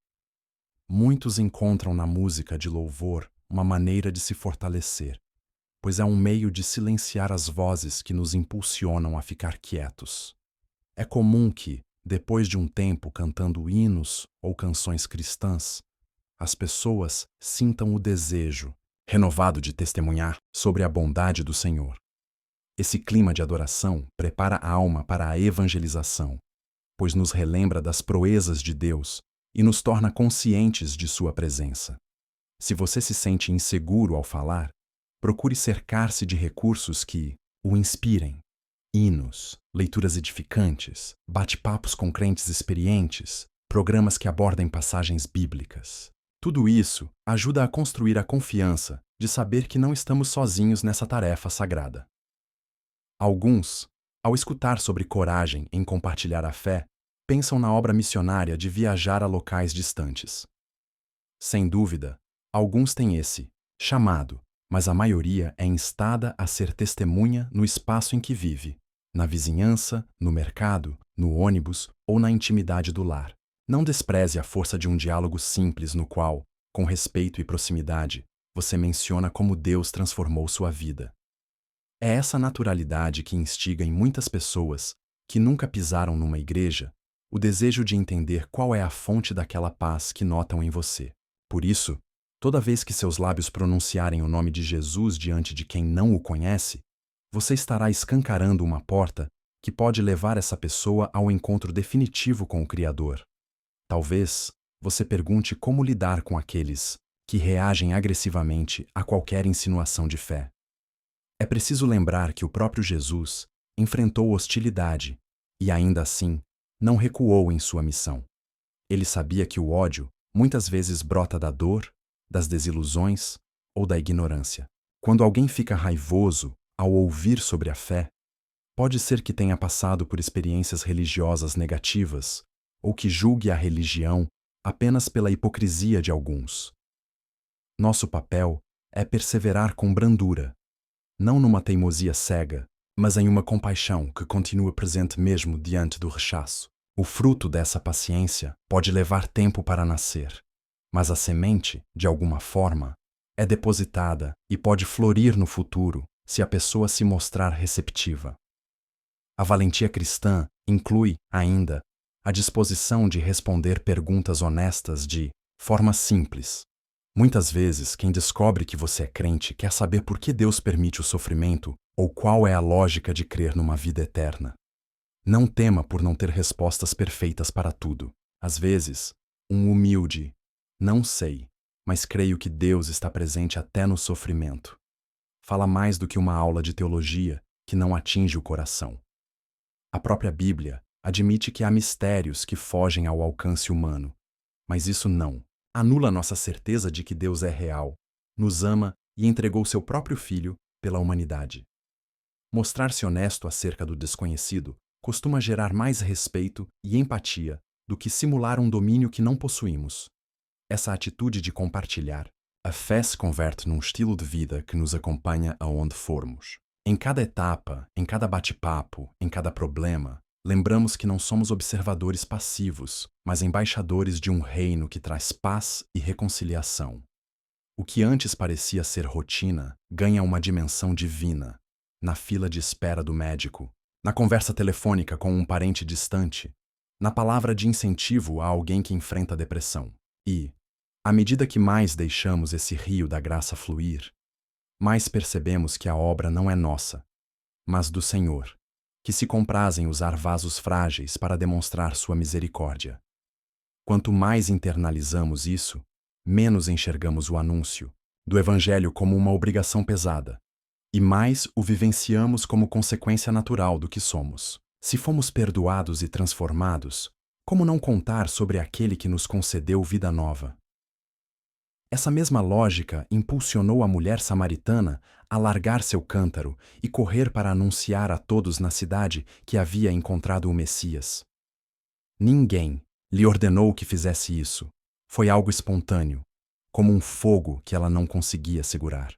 Muitos encontram na música de louvor uma maneira de se fortalecer, pois é um meio de silenciar as vozes que nos impulsionam a ficar quietos. É comum que, depois de um tempo cantando hinos ou canções cristãs, as pessoas sintam o desejo renovado de testemunhar sobre a bondade do Senhor. Esse clima de adoração prepara a alma para a evangelização, pois nos relembra das proezas de Deus e nos torna conscientes de sua presença. Se você se sente inseguro ao falar, procure cercar-se de recursos que o inspirem. Hinos, leituras edificantes, bate-papos com crentes experientes, programas que abordem passagens bíblicas. Tudo isso ajuda a construir a confiança de saber que não estamos sozinhos nessa tarefa sagrada. Alguns, ao escutar sobre coragem em compartilhar a fé, pensam na obra missionária de viajar a locais distantes. Sem dúvida, alguns têm esse chamado, mas a maioria é instada a ser testemunha no espaço em que vive, na vizinhança, no mercado, no ônibus ou na intimidade do lar. Não despreze a força de um diálogo simples no qual, com respeito e proximidade, você menciona como Deus transformou sua vida. É essa naturalidade que instiga em muitas pessoas que nunca pisaram numa igreja o desejo de entender qual é a fonte daquela paz que notam em você. Por isso, toda vez que seus lábios pronunciarem o nome de Jesus diante de quem não o conhece, você estará escancarando uma porta que pode levar essa pessoa ao encontro definitivo com o Criador. Talvez você pergunte como lidar com aqueles que reagem agressivamente a qualquer insinuação de fé. É preciso lembrar que o próprio Jesus enfrentou hostilidade e, ainda assim, não recuou em sua missão. Ele sabia que o ódio muitas vezes brota da dor, das desilusões ou da ignorância. Quando alguém fica raivoso ao ouvir sobre a fé, pode ser que tenha passado por experiências religiosas negativas ou que julgue a religião apenas pela hipocrisia de alguns. Nosso papel é perseverar com brandura, não numa teimosia cega, mas em uma compaixão que continua presente mesmo diante do rechaço. O fruto dessa paciência pode levar tempo para nascer, mas a semente, de alguma forma, é depositada e pode florir no futuro se a pessoa se mostrar receptiva. A valentia cristã inclui, ainda, a disposição de responder perguntas honestas de forma simples. Muitas vezes, quem descobre que você é crente quer saber por que Deus permite o sofrimento ou qual é a lógica de crer numa vida eterna. Não tema por não ter respostas perfeitas para tudo. Às vezes, um humilde "não sei, mas creio que Deus está presente até no sofrimento" fala mais do que uma aula de teologia que não atinge o coração. A própria Bíblia admite que há mistérios que fogem ao alcance humano, mas isso não anula nossa certeza de que Deus é real, nos ama e entregou seu próprio Filho pela humanidade. Mostrar-se honesto acerca do desconhecido costuma gerar mais respeito e empatia do que simular um domínio que não possuímos. Essa atitude de compartilhar, a fé se converte num estilo de vida que nos acompanha aonde formos. Em cada etapa, em cada bate-papo, em cada problema, lembramos que não somos observadores passivos, mas embaixadores de um reino que traz paz e reconciliação. O que antes parecia ser rotina ganha uma dimensão divina, na fila de espera do médico, na conversa telefônica com um parente distante, na palavra de incentivo a alguém que enfrenta depressão. E, à medida que mais deixamos esse rio da graça fluir, mais percebemos que a obra não é nossa, mas do Senhor, que se compraz em usar vasos frágeis para demonstrar sua misericórdia. Quanto mais internalizamos isso, menos enxergamos o anúncio do Evangelho como uma obrigação pesada, e mais o vivenciamos como consequência natural do que somos. Se fomos perdoados e transformados, como não contar sobre aquele que nos concedeu vida nova? Essa mesma lógica impulsionou a mulher samaritana a largar seu cântaro e correr para anunciar a todos na cidade que havia encontrado o Messias. Ninguém lhe ordenou que fizesse isso. Foi algo espontâneo, como um fogo que ela não conseguia segurar.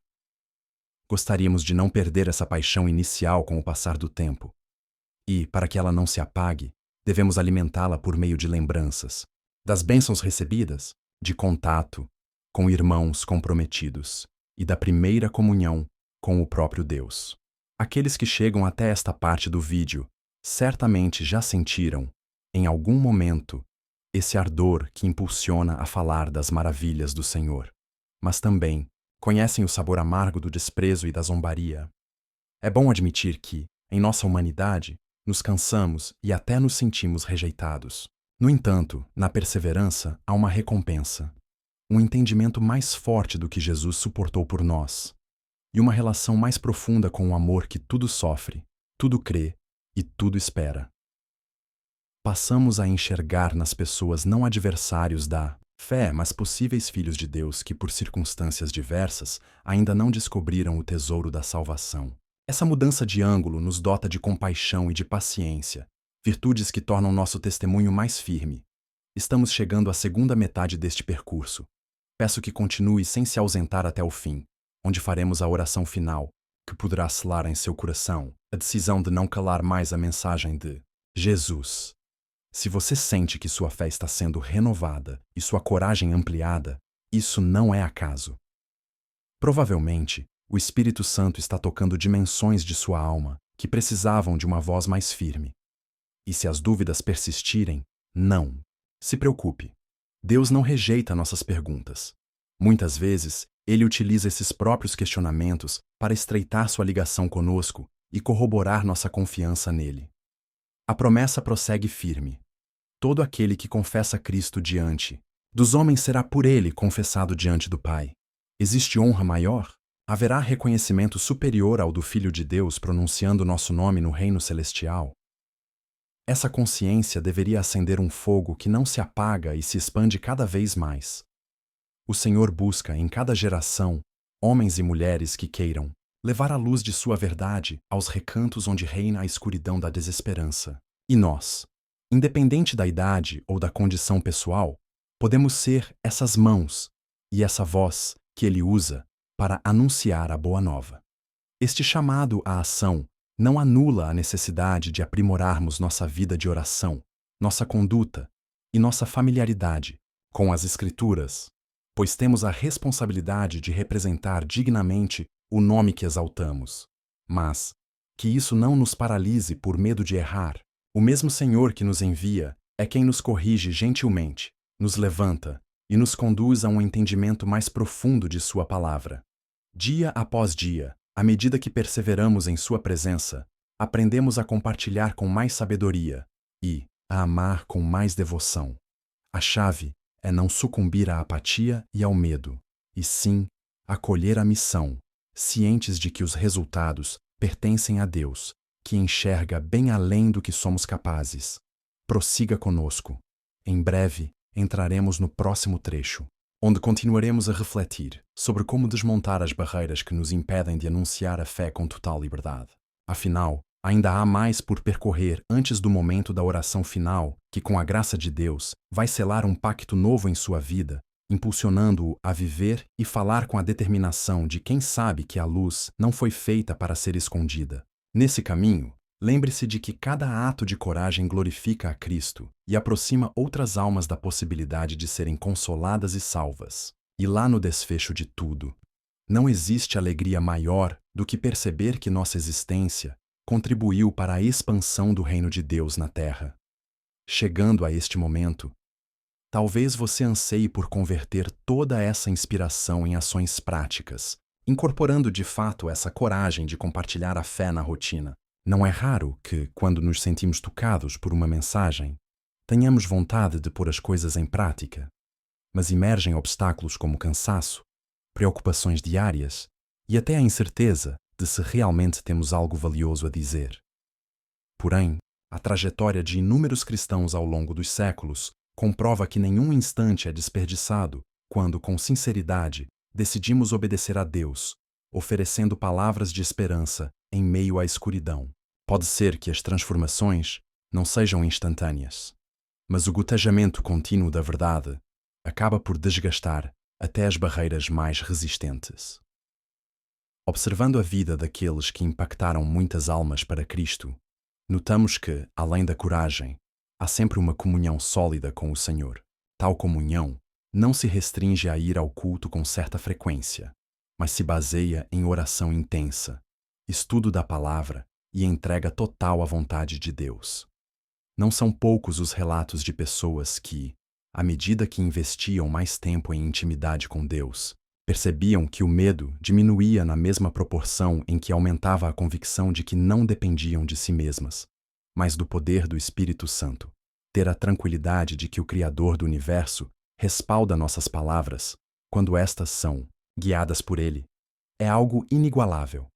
Gostaríamos de não perder essa paixão inicial com o passar do tempo. E, para que ela não se apague, devemos alimentá-la por meio de lembranças, das bênçãos recebidas, de contato com irmãos comprometidos e da primeira comunhão com o próprio Deus. Aqueles que chegam até esta parte do vídeo certamente já sentiram, em algum momento, esse ardor que impulsiona a falar das maravilhas do Senhor, mas também conhecem o sabor amargo do desprezo e da zombaria. É bom admitir que, em nossa humanidade, nos cansamos e até nos sentimos rejeitados. No entanto, na perseverança há uma recompensa, um entendimento mais forte do que Jesus suportou por nós, e uma relação mais profunda com o amor que tudo sofre, tudo crê e tudo espera. Passamos a enxergar nas pessoas não adversários da fé, mas possíveis filhos de Deus que, por circunstâncias diversas, ainda não descobriram o tesouro da salvação. Essa mudança de ângulo nos dota de compaixão e de paciência, virtudes que tornam nosso testemunho mais firme. Estamos chegando à segunda metade deste percurso. Peço que continue sem se ausentar até o fim, onde faremos a oração final, que poderá selar em seu coração a decisão de não calar mais a mensagem de Jesus. Se você sente que sua fé está sendo renovada e sua coragem ampliada, isso não é acaso. Provavelmente, o Espírito Santo está tocando dimensões de sua alma que precisavam de uma voz mais firme. E se as dúvidas persistirem, não se preocupe. Deus não rejeita nossas perguntas. Muitas vezes, Ele utiliza esses próprios questionamentos para estreitar sua ligação conosco e corroborar nossa confiança nele. A promessa prossegue firme. Todo aquele que confessa Cristo diante dos homens será por ele confessado diante do Pai. Existe honra maior? Haverá reconhecimento superior ao do Filho de Deus pronunciando nosso nome no reino celestial? Essa consciência deveria acender um fogo que não se apaga e se expande cada vez mais. O Senhor busca em cada geração homens e mulheres que queiram levar a luz de sua verdade aos recantos onde reina a escuridão da desesperança. E nós, independente da idade ou da condição pessoal, podemos ser essas mãos e essa voz que Ele usa para anunciar a boa nova. Este chamado à ação não anula a necessidade de aprimorarmos nossa vida de oração, nossa conduta e nossa familiaridade com as Escrituras, pois temos a responsabilidade de representar dignamente o nome que exaltamos. Mas que isso não nos paralise por medo de errar. O mesmo Senhor que nos envia é quem nos corrige gentilmente, nos levanta e nos conduz a um entendimento mais profundo de sua palavra. Dia após dia, à medida que perseveramos em sua presença, aprendemos a compartilhar com mais sabedoria e a amar com mais devoção. A chave é não sucumbir à apatia e ao medo, e sim acolher a missão, cientes de que os resultados pertencem a Deus, que enxerga bem além do que somos capazes. Prossiga conosco. Em breve, entraremos no próximo trecho, onde continuaremos a refletir sobre como desmontar as barreiras que nos impedem de anunciar a fé com total liberdade. Afinal, ainda há mais por percorrer antes do momento da oração final, que, com a graça de Deus, vai selar um pacto novo em sua vida impulsionando-o a viver e falar com a determinação de quem sabe que a luz não foi feita para ser escondida. Nesse caminho, lembre-se de que cada ato de coragem glorifica a Cristo e aproxima outras almas da possibilidade de serem consoladas e salvas. E lá no desfecho de tudo, não existe alegria maior do que perceber que nossa existência contribuiu para a expansão do reino de Deus na Terra. Chegando a este momento, talvez você anseie por converter toda essa inspiração em ações práticas, incorporando de fato essa coragem de compartilhar a fé na rotina. Não é raro que, quando nos sentimos tocados por uma mensagem, tenhamos vontade de pôr as coisas em prática, mas emergem obstáculos como cansaço, preocupações diárias e até a incerteza de se realmente temos algo valioso a dizer. Porém, a trajetória de inúmeros cristãos ao longo dos séculos comprova que nenhum instante é desperdiçado quando, com sinceridade, decidimos obedecer a Deus, oferecendo palavras de esperança em meio à escuridão. Pode ser que as transformações não sejam instantâneas, mas o gotejamento contínuo da verdade acaba por desgastar até as barreiras mais resistentes. Observando a vida daqueles que impactaram muitas almas para Cristo, notamos que, além da coragem, há sempre uma comunhão sólida com o Senhor. Tal comunhão não se restringe a ir ao culto com certa frequência, mas se baseia em oração intensa, estudo da palavra e entrega total à vontade de Deus. Não são poucos os relatos de pessoas que, à medida que investiam mais tempo em intimidade com Deus, percebiam que o medo diminuía na mesma proporção em que aumentava a convicção de que não dependiam de si mesmas, mas do poder do Espírito Santo. Ter a tranquilidade de que o Criador do Universo respalda nossas palavras, quando estas são guiadas por Ele, é algo inigualável.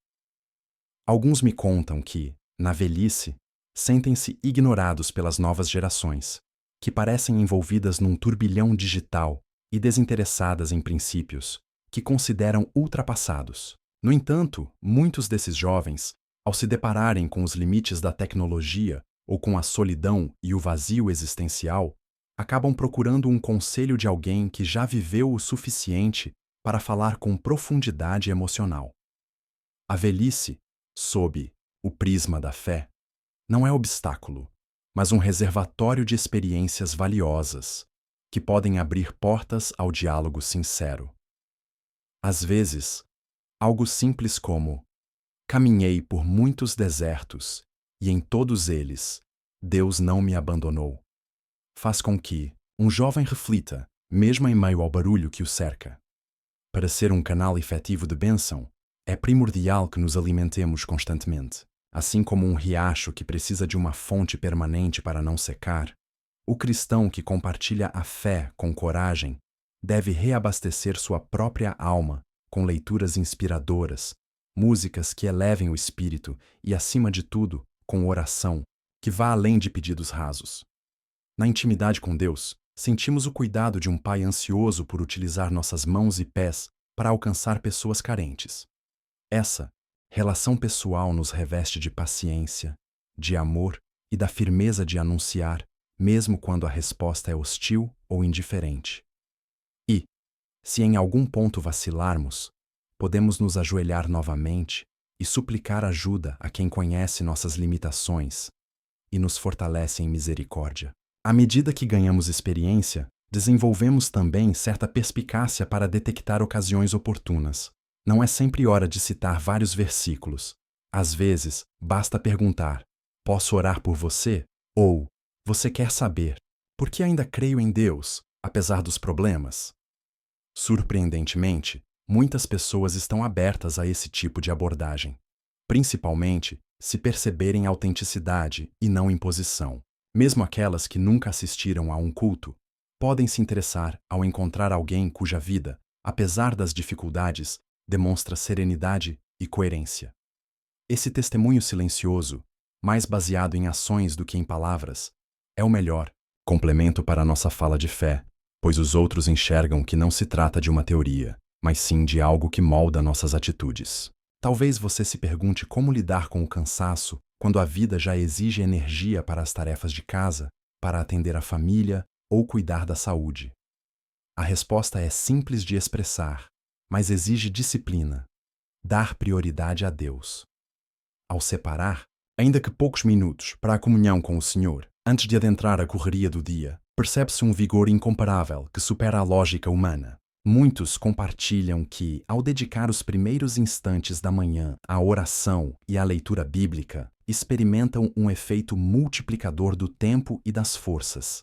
Alguns me contam que, na velhice, sentem-se ignorados pelas novas gerações, que parecem envolvidas num turbilhão digital e desinteressadas em princípios que consideram ultrapassados. No entanto, muitos desses jovens, ao se depararem com os limites da tecnologia ou com a solidão e o vazio existencial, acabam procurando um conselho de alguém que já viveu o suficiente para falar com profundidade emocional. A velhice, sob o prisma da fé, não é obstáculo, mas um reservatório de experiências valiosas, que podem abrir portas ao diálogo sincero. Às vezes, algo simples como: caminhei por muitos desertos, e em todos eles, Deus não me abandonou, faz com que um jovem reflita, mesmo em meio ao barulho que o cerca. Para ser um canal efetivo de bênção, é primordial que nos alimentemos constantemente. Assim como um riacho que precisa de uma fonte permanente para não secar, o cristão que compartilha a fé com coragem deve reabastecer sua própria alma com leituras inspiradoras, músicas que elevem o espírito e, acima de tudo, com oração, que vá além de pedidos rasos. Na intimidade com Deus, sentimos o cuidado de um pai ansioso por utilizar nossas mãos e pés para alcançar pessoas carentes. Essa relação pessoal nos reveste de paciência, de amor e da firmeza de anunciar, mesmo quando a resposta é hostil ou indiferente. E, se em algum ponto vacilarmos, podemos nos ajoelhar novamente e suplicar ajuda a quem conhece nossas limitações e nos fortalece em misericórdia. À medida que ganhamos experiência, desenvolvemos também certa perspicácia para detectar ocasiões oportunas. Não é sempre hora de citar vários versículos. Às vezes, basta perguntar: posso orar por você? Ou, você quer saber por que ainda creio em Deus, apesar dos problemas? Surpreendentemente, muitas pessoas estão abertas a esse tipo de abordagem, principalmente se perceberem autenticidade e não imposição. Mesmo aquelas que nunca assistiram a um culto podem se interessar ao encontrar alguém cuja vida, apesar das dificuldades, demonstra serenidade e coerência. Esse testemunho silencioso, mais baseado em ações do que em palavras, é o melhor complemento para a nossa fala de fé, pois os outros enxergam que não se trata de uma teoria, mas sim de algo que molda nossas atitudes. Talvez você se pergunte como lidar com o cansaço quando a vida já exige energia para as tarefas de casa, para atender a família ou cuidar da saúde. A resposta é simples de expressar, mas exige disciplina. Dar prioridade a Deus. Ao separar, ainda que poucos minutos, para a comunhão com o Senhor, antes de adentrar a correria do dia, percebe-se um vigor incomparável que supera a lógica humana. Muitos compartilham que, ao dedicar os primeiros instantes da manhã à oração e à leitura bíblica, experimentam um efeito multiplicador do tempo e das forças.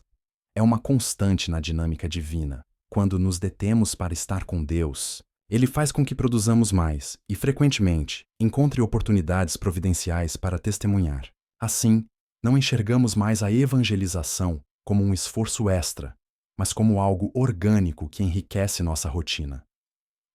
É uma constante na dinâmica divina. Quando nos detemos para estar com Deus, Ele faz com que produzamos mais e, frequentemente, encontre oportunidades providenciais para testemunhar. Assim, não enxergamos mais a evangelização como um esforço extra, mas como algo orgânico que enriquece nossa rotina.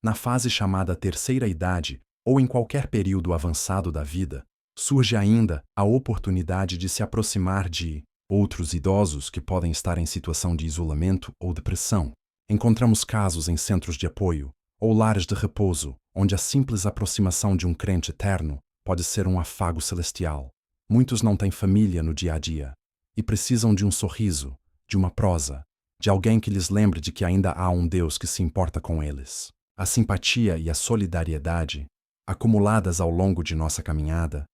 Na fase chamada terceira idade, ou em qualquer período avançado da vida, surge ainda a oportunidade de se aproximar de outros idosos que podem estar em situação de isolamento ou depressão. Encontramos casos em centros de apoio ou lares de repouso, onde a simples aproximação de um crente eterno pode ser um afago celestial. Muitos não têm família no dia a dia e precisam de um sorriso, de uma prosa, de alguém que lhes lembre de que ainda há um Deus que se importa com eles. A simpatia e a solidariedade, acumuladas ao longo de nossa caminhada,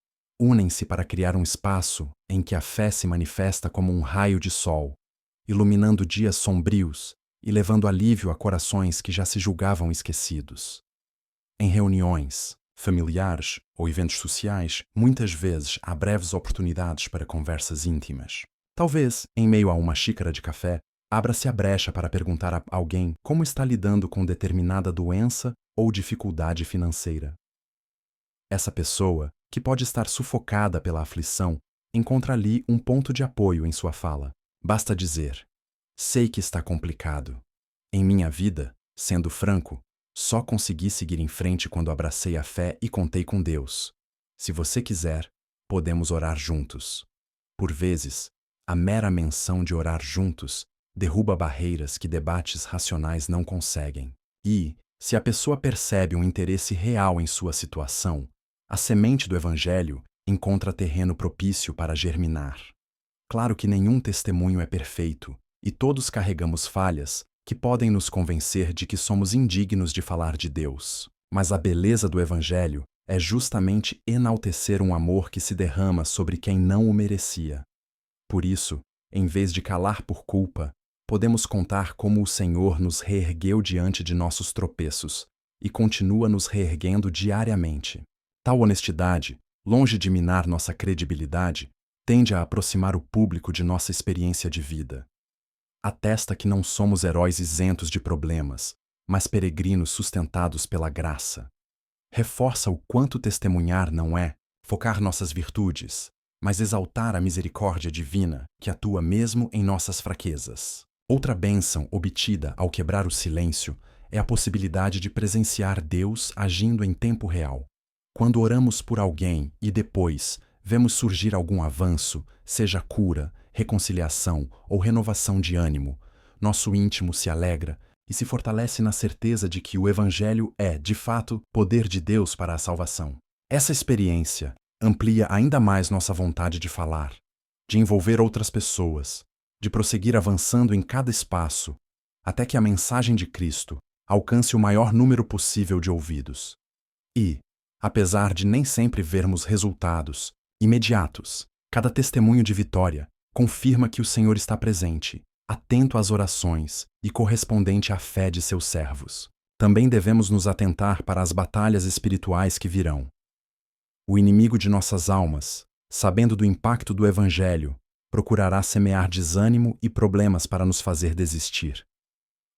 unem-se para criar um espaço em que a fé se manifesta como um raio de sol, iluminando dias sombrios e levando alívio a corações que já se julgavam esquecidos. Em reuniões, familiares ou eventos sociais, muitas vezes há breves oportunidades para conversas íntimas. Talvez, em meio a uma xícara de café, abra-se a brecha para perguntar a alguém como está lidando com determinada doença ou dificuldade financeira. Essa pessoa, que pode estar sufocada pela aflição, encontra ali um ponto de apoio em sua fala. Basta dizer: sei que está complicado. Em minha vida, sendo franco, só consegui seguir em frente quando abracei a fé e contei com Deus. Se você quiser, podemos orar juntos. Por vezes, a mera menção de orar juntos derruba barreiras que debates racionais não conseguem. E, se a pessoa percebe um interesse real em sua situação, a semente do Evangelho encontra terreno propício para germinar. Claro que nenhum testemunho é perfeito, e todos carregamos falhas que podem nos convencer de que somos indignos de falar de Deus. Mas a beleza do Evangelho é justamente enaltecer um amor que se derrama sobre quem não o merecia. Por isso, em vez de calar por culpa, podemos contar como o Senhor nos reergueu diante de nossos tropeços e continua nos reerguendo diariamente. Tal honestidade, longe de minar nossa credibilidade, tende a aproximar o público de nossa experiência de vida. Atesta que não somos heróis isentos de problemas, mas peregrinos sustentados pela graça. Reforça o quanto testemunhar não é focar nossas virtudes, mas exaltar a misericórdia divina que atua mesmo em nossas fraquezas. Outra bênção obtida ao quebrar o silêncio é a possibilidade de presenciar Deus agindo em tempo real. Quando oramos por alguém e depois vemos surgir algum avanço, seja cura, reconciliação ou renovação de ânimo, nosso íntimo se alegra e se fortalece na certeza de que o Evangelho é, de fato, poder de Deus para a salvação. Essa experiência amplia ainda mais nossa vontade de falar, de envolver outras pessoas, de prosseguir avançando em cada espaço, até que a mensagem de Cristo alcance o maior número possível de ouvidos. E, apesar de nem sempre vermos resultados imediatos, cada testemunho de vitória confirma que o Senhor está presente, atento às orações e correspondente à fé de seus servos. Também devemos nos atentar para as batalhas espirituais que virão. O inimigo de nossas almas, sabendo do impacto do Evangelho, procurará semear desânimo e problemas para nos fazer desistir.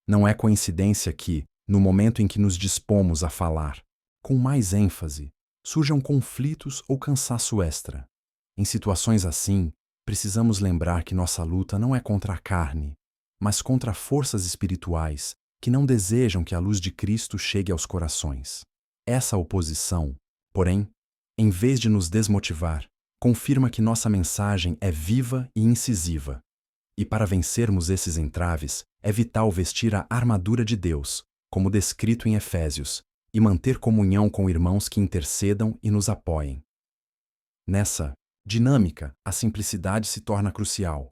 Não é coincidência que, no momento em que nos dispomos a falar, com mais ênfase, surjam conflitos ou cansaço extra. Em situações assim, precisamos lembrar que nossa luta não é contra a carne, mas contra forças espirituais que não desejam que a luz de Cristo chegue aos corações. Essa oposição, porém, em vez de nos desmotivar, confirma que nossa mensagem é viva e incisiva. E para vencermos esses entraves, é vital vestir a armadura de Deus, como descrito em Efésios, e manter comunhão com irmãos que intercedam e nos apoiem. Nessa dinâmica, a simplicidade se torna crucial.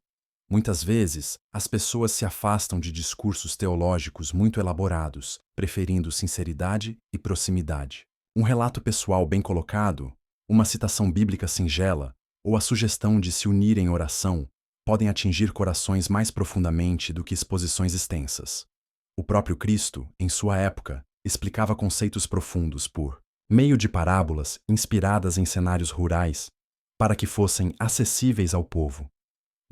Muitas vezes, as pessoas se afastam de discursos teológicos muito elaborados, preferindo sinceridade e proximidade. Um relato pessoal bem colocado, uma citação bíblica singela ou a sugestão de se unir em oração podem atingir corações mais profundamente do que exposições extensas. O próprio Cristo, em sua época, explicava conceitos profundos por meio de parábolas inspiradas em cenários rurais, para que fossem acessíveis ao povo.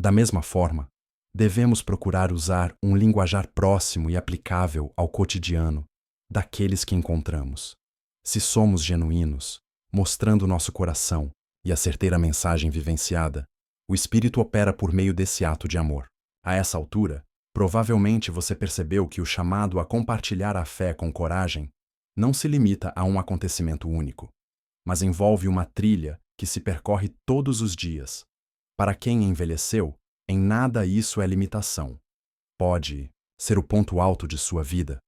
Da mesma forma, devemos procurar usar um linguajar próximo e aplicável ao cotidiano daqueles que encontramos. Se somos genuínos, mostrando nosso coração e a certeira mensagem vivenciada, o Espírito opera por meio desse ato de amor. A essa altura, provavelmente você percebeu que o chamado a compartilhar a fé com coragem não se limita a um acontecimento único, mas envolve uma trilha que se percorre todos os dias. Para quem envelheceu, em nada isso é limitação. Pode ser o ponto alto de sua vida,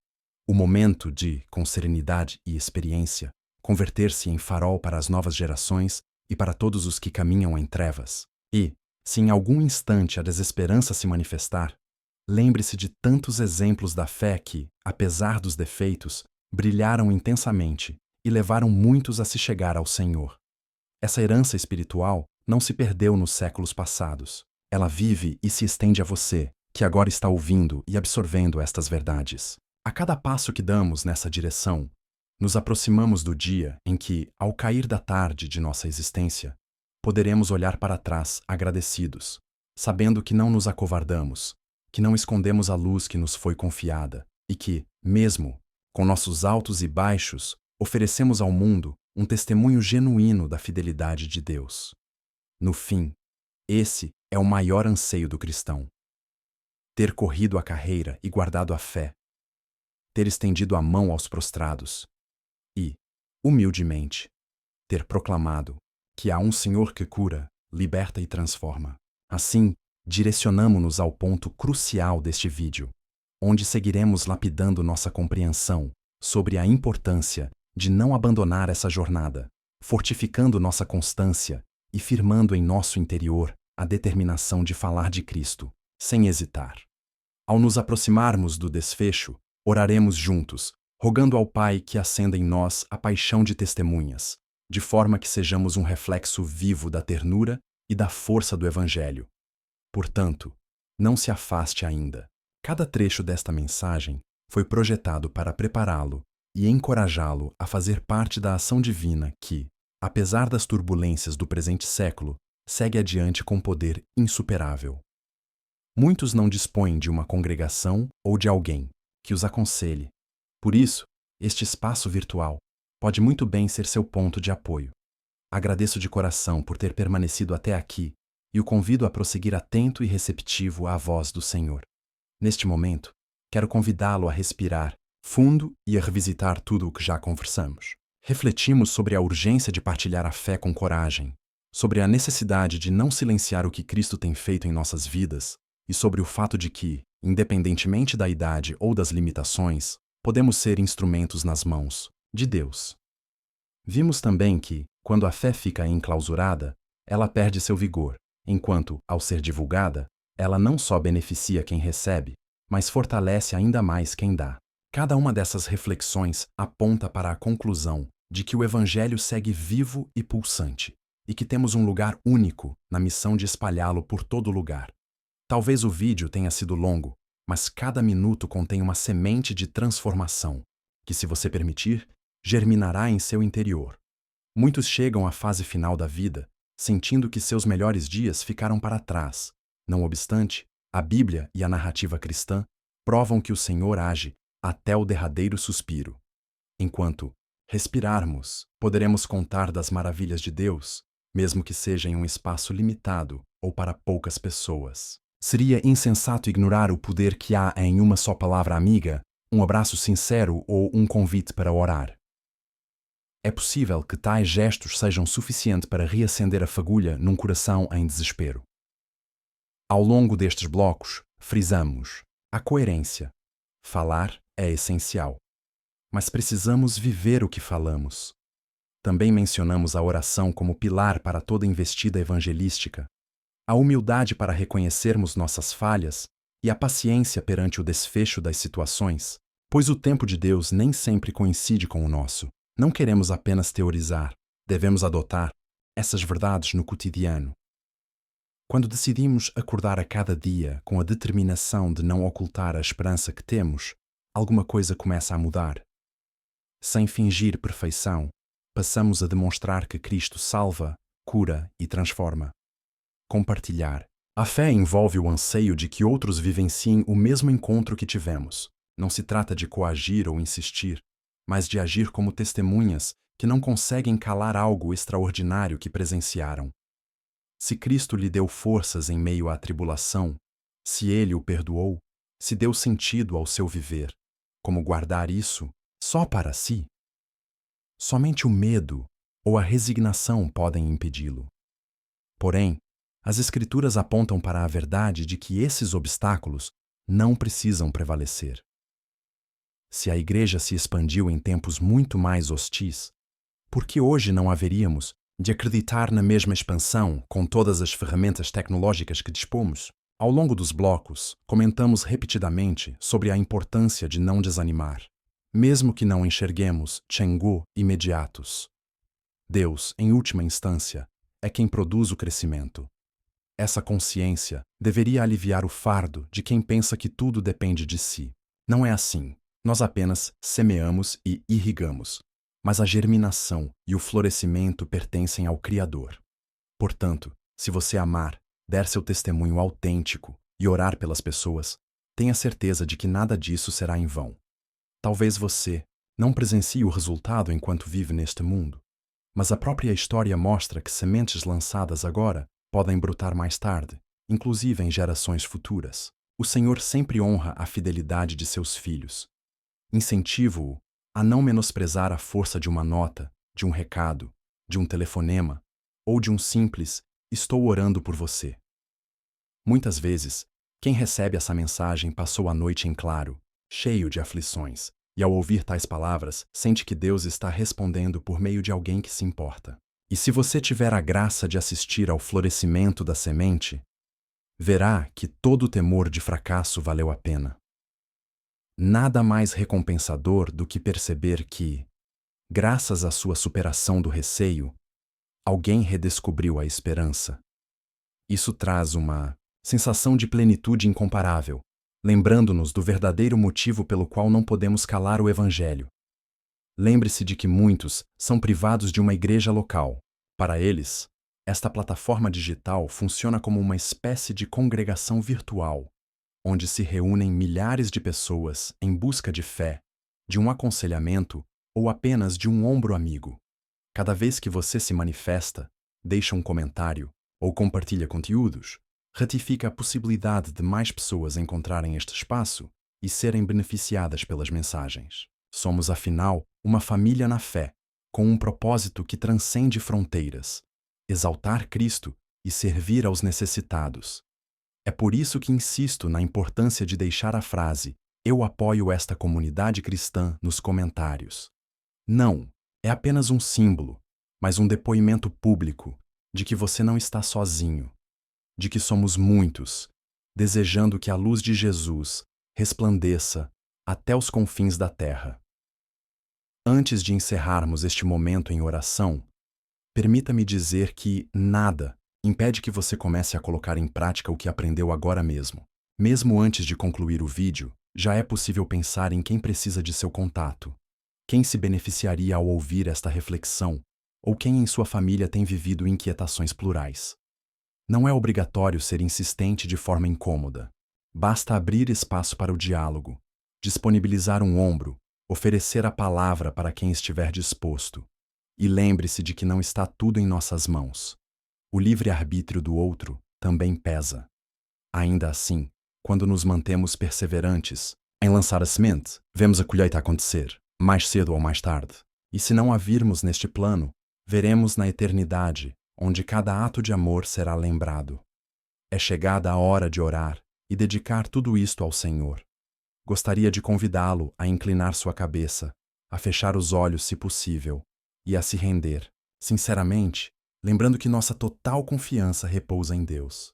o momento de, com serenidade e experiência, converter-se em farol para as novas gerações e para todos os que caminham em trevas. E, se em algum instante a desesperança se manifestar, lembre-se de tantos exemplos da fé que, apesar dos defeitos, brilharam intensamente e levaram muitos a se chegar ao Senhor. Essa herança espiritual não se perdeu nos séculos passados. Ela vive e se estende a você, que agora está ouvindo e absorvendo estas verdades. A cada passo que damos nessa direção, nos aproximamos do dia em que, ao cair da tarde de nossa existência, poderemos olhar para trás agradecidos, sabendo que não nos acovardamos, que não escondemos a luz que nos foi confiada e que, mesmo com nossos altos e baixos, oferecemos ao mundo um testemunho genuíno da fidelidade de Deus. No fim, esse é o maior anseio do cristão. Ter corrido a carreira e guardado a fé, ter estendido a mão aos prostrados e, humildemente, ter proclamado que há um Senhor que cura, liberta e transforma. Assim, direcionamo-nos ao ponto crucial deste vídeo, onde seguiremos lapidando nossa compreensão sobre a importância de não abandonar essa jornada, fortificando nossa constância e firmando em nosso interior a determinação de falar de Cristo, sem hesitar. Ao nos aproximarmos do desfecho, oraremos juntos, rogando ao Pai que acenda em nós a paixão de testemunhas, de forma que sejamos um reflexo vivo da ternura e da força do Evangelho. Portanto, não se afaste ainda. Cada trecho desta mensagem foi projetado para prepará-lo e encorajá-lo a fazer parte da ação divina que, apesar das turbulências do presente século, segue adiante com poder insuperável. Muitos não dispõem de uma congregação ou de alguém que os aconselhe. Por isso, este espaço virtual pode muito bem ser seu ponto de apoio. Agradeço de coração por ter permanecido até aqui e o convido a prosseguir atento e receptivo à voz do Senhor. Neste momento, quero convidá-lo a respirar fundo e a revisitar tudo o que já conversamos. Refletimos sobre a urgência de partilhar a fé com coragem, sobre a necessidade de não silenciar o que Cristo tem feito em nossas vidas e sobre o fato de que, independentemente da idade ou das limitações, podemos ser instrumentos nas mãos de Deus. Vimos também que, quando a fé fica enclausurada, ela perde seu vigor, enquanto, ao ser divulgada, ela não só beneficia quem recebe, mas fortalece ainda mais quem dá. Cada uma dessas reflexões aponta para a conclusão de que o Evangelho segue vivo e pulsante, e que temos um lugar único na missão de espalhá-lo por todo lugar. Talvez o vídeo tenha sido longo, mas cada minuto contém uma semente de transformação, que, se você permitir, germinará em seu interior. Muitos chegam à fase final da vida, sentindo que seus melhores dias ficaram para trás. Não obstante, a Bíblia e a narrativa cristã provam que o Senhor age até o derradeiro suspiro. Enquanto respirarmos, poderemos contar das maravilhas de Deus, mesmo que seja em um espaço limitado ou para poucas pessoas. Seria insensato ignorar o poder que há em uma só palavra amiga, um abraço sincero ou um convite para orar. É possível que tais gestos sejam suficientes para reacender a fagulha num coração em desespero. Ao longo destes blocos, frisamos a coerência. Falar é essencial, mas precisamos viver o que falamos. Também mencionamos a oração como pilar para toda investida evangelística. a humildade para reconhecermos nossas falhas e a paciência perante o desfecho das situações, pois o tempo de Deus nem sempre coincide com o nosso. Não queremos apenas teorizar, devemos adotar essas verdades no cotidiano. Quando decidimos acordar a cada dia com a determinação de não ocultar a esperança que temos, alguma coisa começa a mudar. Sem fingir perfeição, passamos a demonstrar que Cristo salva, cura e transforma. Compartilhar. A fé envolve o anseio de que outros vivenciem o mesmo encontro que tivemos. Não se trata de coagir ou insistir, mas de agir como testemunhas que não conseguem calar algo extraordinário que presenciaram. Se Cristo lhe deu forças em meio à tribulação, se Ele o perdoou, se deu sentido ao seu viver, como guardar isso só para si? Somente o medo ou a resignação podem impedi-lo. Porém, as Escrituras apontam para a verdade de que esses obstáculos não precisam prevalecer. Se a Igreja se expandiu em tempos muito mais hostis, por que hoje não haveríamos de acreditar na mesma expansão com todas as ferramentas tecnológicas que dispomos? Ao longo dos blocos, comentamos repetidamente sobre a importância de não desanimar, mesmo que não enxerguemos Chenggu imediatos. Deus, em última instância, é quem produz o crescimento. Essa consciência deveria aliviar o fardo de quem pensa que tudo depende de si. Não é assim. Nós apenas semeamos e irrigamos, mas a germinação e o florescimento pertencem ao Criador. Portanto, se você amar, der seu testemunho autêntico e orar pelas pessoas, tenha certeza de que nada disso será em vão. Talvez você não presencie o resultado enquanto vive neste mundo, mas a própria história mostra que sementes lançadas agora podem brotar mais tarde, inclusive em gerações futuras. O Senhor sempre honra a fidelidade de seus filhos. Incentivo-o a não menosprezar a força de uma nota, de um recado, de um telefonema ou de um simples "estou orando por você". Muitas vezes, quem recebe essa mensagem passou a noite em claro, cheio de aflições, e ao ouvir tais palavras, sente que Deus está respondendo por meio de alguém que se importa. E se você tiver a graça de assistir ao florescimento da semente, verá que todo o temor de fracasso valeu a pena. Nada mais recompensador do que perceber que, graças à sua superação do receio, alguém redescobriu a esperança. Isso traz uma sensação de plenitude incomparável, lembrando-nos do verdadeiro motivo pelo qual não podemos calar o Evangelho. Lembre-se de que muitos são privados de uma igreja local. Para eles, esta plataforma digital funciona como uma espécie de congregação virtual, onde se reúnem milhares de pessoas em busca de fé, de um aconselhamento ou apenas de um ombro amigo. Cada vez que você se manifesta, deixa um comentário ou compartilha conteúdos, ratifica a possibilidade de mais pessoas encontrarem este espaço e serem beneficiadas pelas mensagens. Somos, afinal, uma família na fé, com um propósito que transcende fronteiras: exaltar Cristo e servir aos necessitados. É por isso que insisto na importância de deixar a frase "eu apoio esta comunidade cristã" nos comentários. Não, é apenas um símbolo, mas um depoimento público de que você não está sozinho, de que somos muitos, desejando que a luz de Jesus resplandeça até os confins da terra. Antes de encerrarmos este momento em oração, permita-me dizer que nada impede que você comece a colocar em prática o que aprendeu agora mesmo. Mesmo antes de concluir o vídeo, já é possível pensar em quem precisa de seu contato, quem se beneficiaria ao ouvir esta reflexão, ou quem em sua família tem vivido inquietações plurais. Não é obrigatório ser insistente de forma incômoda. Basta abrir espaço para o diálogo, disponibilizar um ombro, oferecer a palavra para quem estiver disposto. E lembre-se de que não está tudo em nossas mãos. O livre-arbítrio do outro também pesa. Ainda assim, quando nos mantemos perseverantes em lançar a semente, vemos a colheita acontecer, mais cedo ou mais tarde. E se não a virmos neste plano, veremos na eternidade, onde cada ato de amor será lembrado. É chegada a hora de orar e dedicar tudo isto ao Senhor. Gostaria de convidá-lo a inclinar sua cabeça, a fechar os olhos se possível, e a se render, sinceramente, lembrando que nossa total confiança repousa em Deus.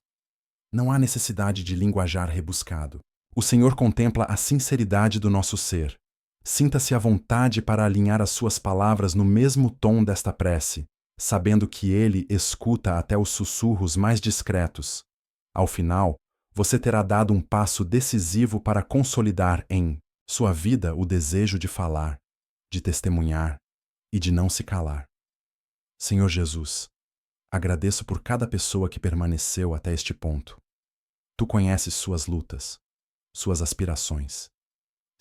Não há necessidade de linguajar rebuscado. O Senhor contempla a sinceridade do nosso ser. Sinta-se à vontade para alinhar as suas palavras no mesmo tom desta prece, sabendo que Ele escuta até os sussurros mais discretos. Ao final, você terá dado um passo decisivo para consolidar em sua vida o desejo de falar, de testemunhar e de não se calar. Senhor Jesus, agradeço por cada pessoa que permaneceu até este ponto. Tu conheces suas lutas, suas aspirações,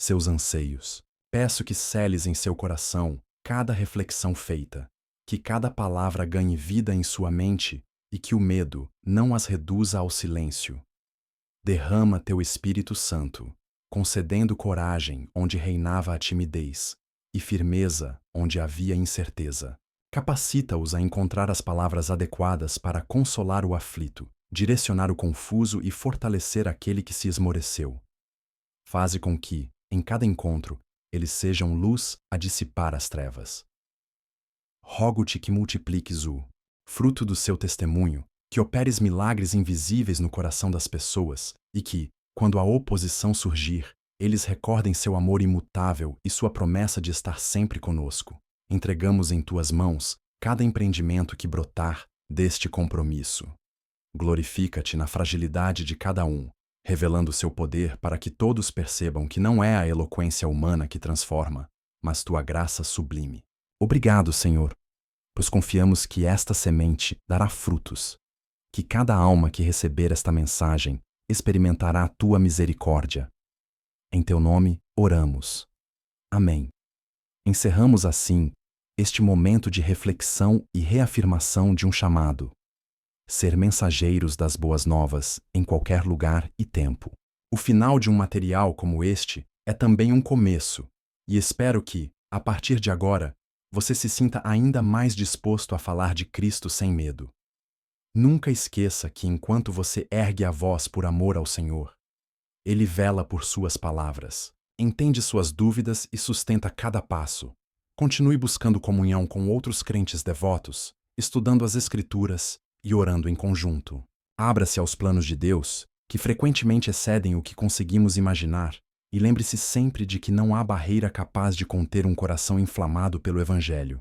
seus anseios. Peço que seles em seu coração cada reflexão feita, que cada palavra ganhe vida em sua mente e que o medo não as reduza ao silêncio. Derrama teu Espírito Santo, concedendo coragem onde reinava a timidez e firmeza onde havia incerteza. Capacita-os a encontrar as palavras adequadas para consolar o aflito, direcionar o confuso e fortalecer aquele que se esmoreceu. Faze com que, em cada encontro, eles sejam luz a dissipar as trevas. Rogo-te que multipliques o fruto do seu testemunho, que operes milagres invisíveis no coração das pessoas e que, quando a oposição surgir, eles recordem seu amor imutável e sua promessa de estar sempre conosco. Entregamos em tuas mãos cada empreendimento que brotar deste compromisso. Glorifica-te na fragilidade de cada um, revelando seu poder para que todos percebam que não é a eloquência humana que transforma, mas tua graça sublime. Obrigado, Senhor, pois confiamos que esta semente dará frutos, que cada alma que receber esta mensagem experimentará a tua misericórdia. Em teu nome, oramos. Amém. Encerramos assim este momento de reflexão e reafirmação de um chamado. Ser mensageiros das boas novas em qualquer lugar e tempo. O final de um material como este é também um começo, e espero que, a partir de agora, você se sinta ainda mais disposto a falar de Cristo sem medo. Nunca esqueça que enquanto você ergue a voz por amor ao Senhor, Ele vela por suas palavras, entende suas dúvidas e sustenta cada passo. Continue buscando comunhão com outros crentes devotos, estudando as Escrituras e orando em conjunto. Abra-se aos planos de Deus, que frequentemente excedem o que conseguimos imaginar, e lembre-se sempre de que não há barreira capaz de conter um coração inflamado pelo Evangelho.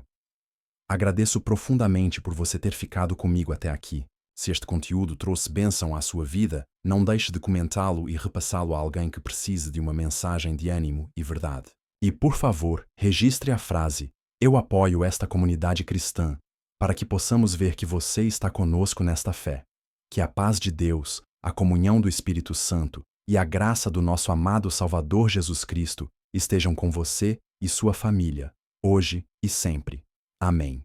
Agradeço profundamente por você ter ficado comigo até aqui. Se este conteúdo trouxe bênção à sua vida, não deixe de comentá-lo e repassá-lo a alguém que precise de uma mensagem de ânimo e verdade. E, por favor, registre a frase "Eu apoio esta comunidade cristã", para que possamos ver que você está conosco nesta fé. Que a paz de Deus, a comunhão do Espírito Santo e a graça do nosso amado Salvador Jesus Cristo estejam com você e sua família, hoje e sempre. Amém.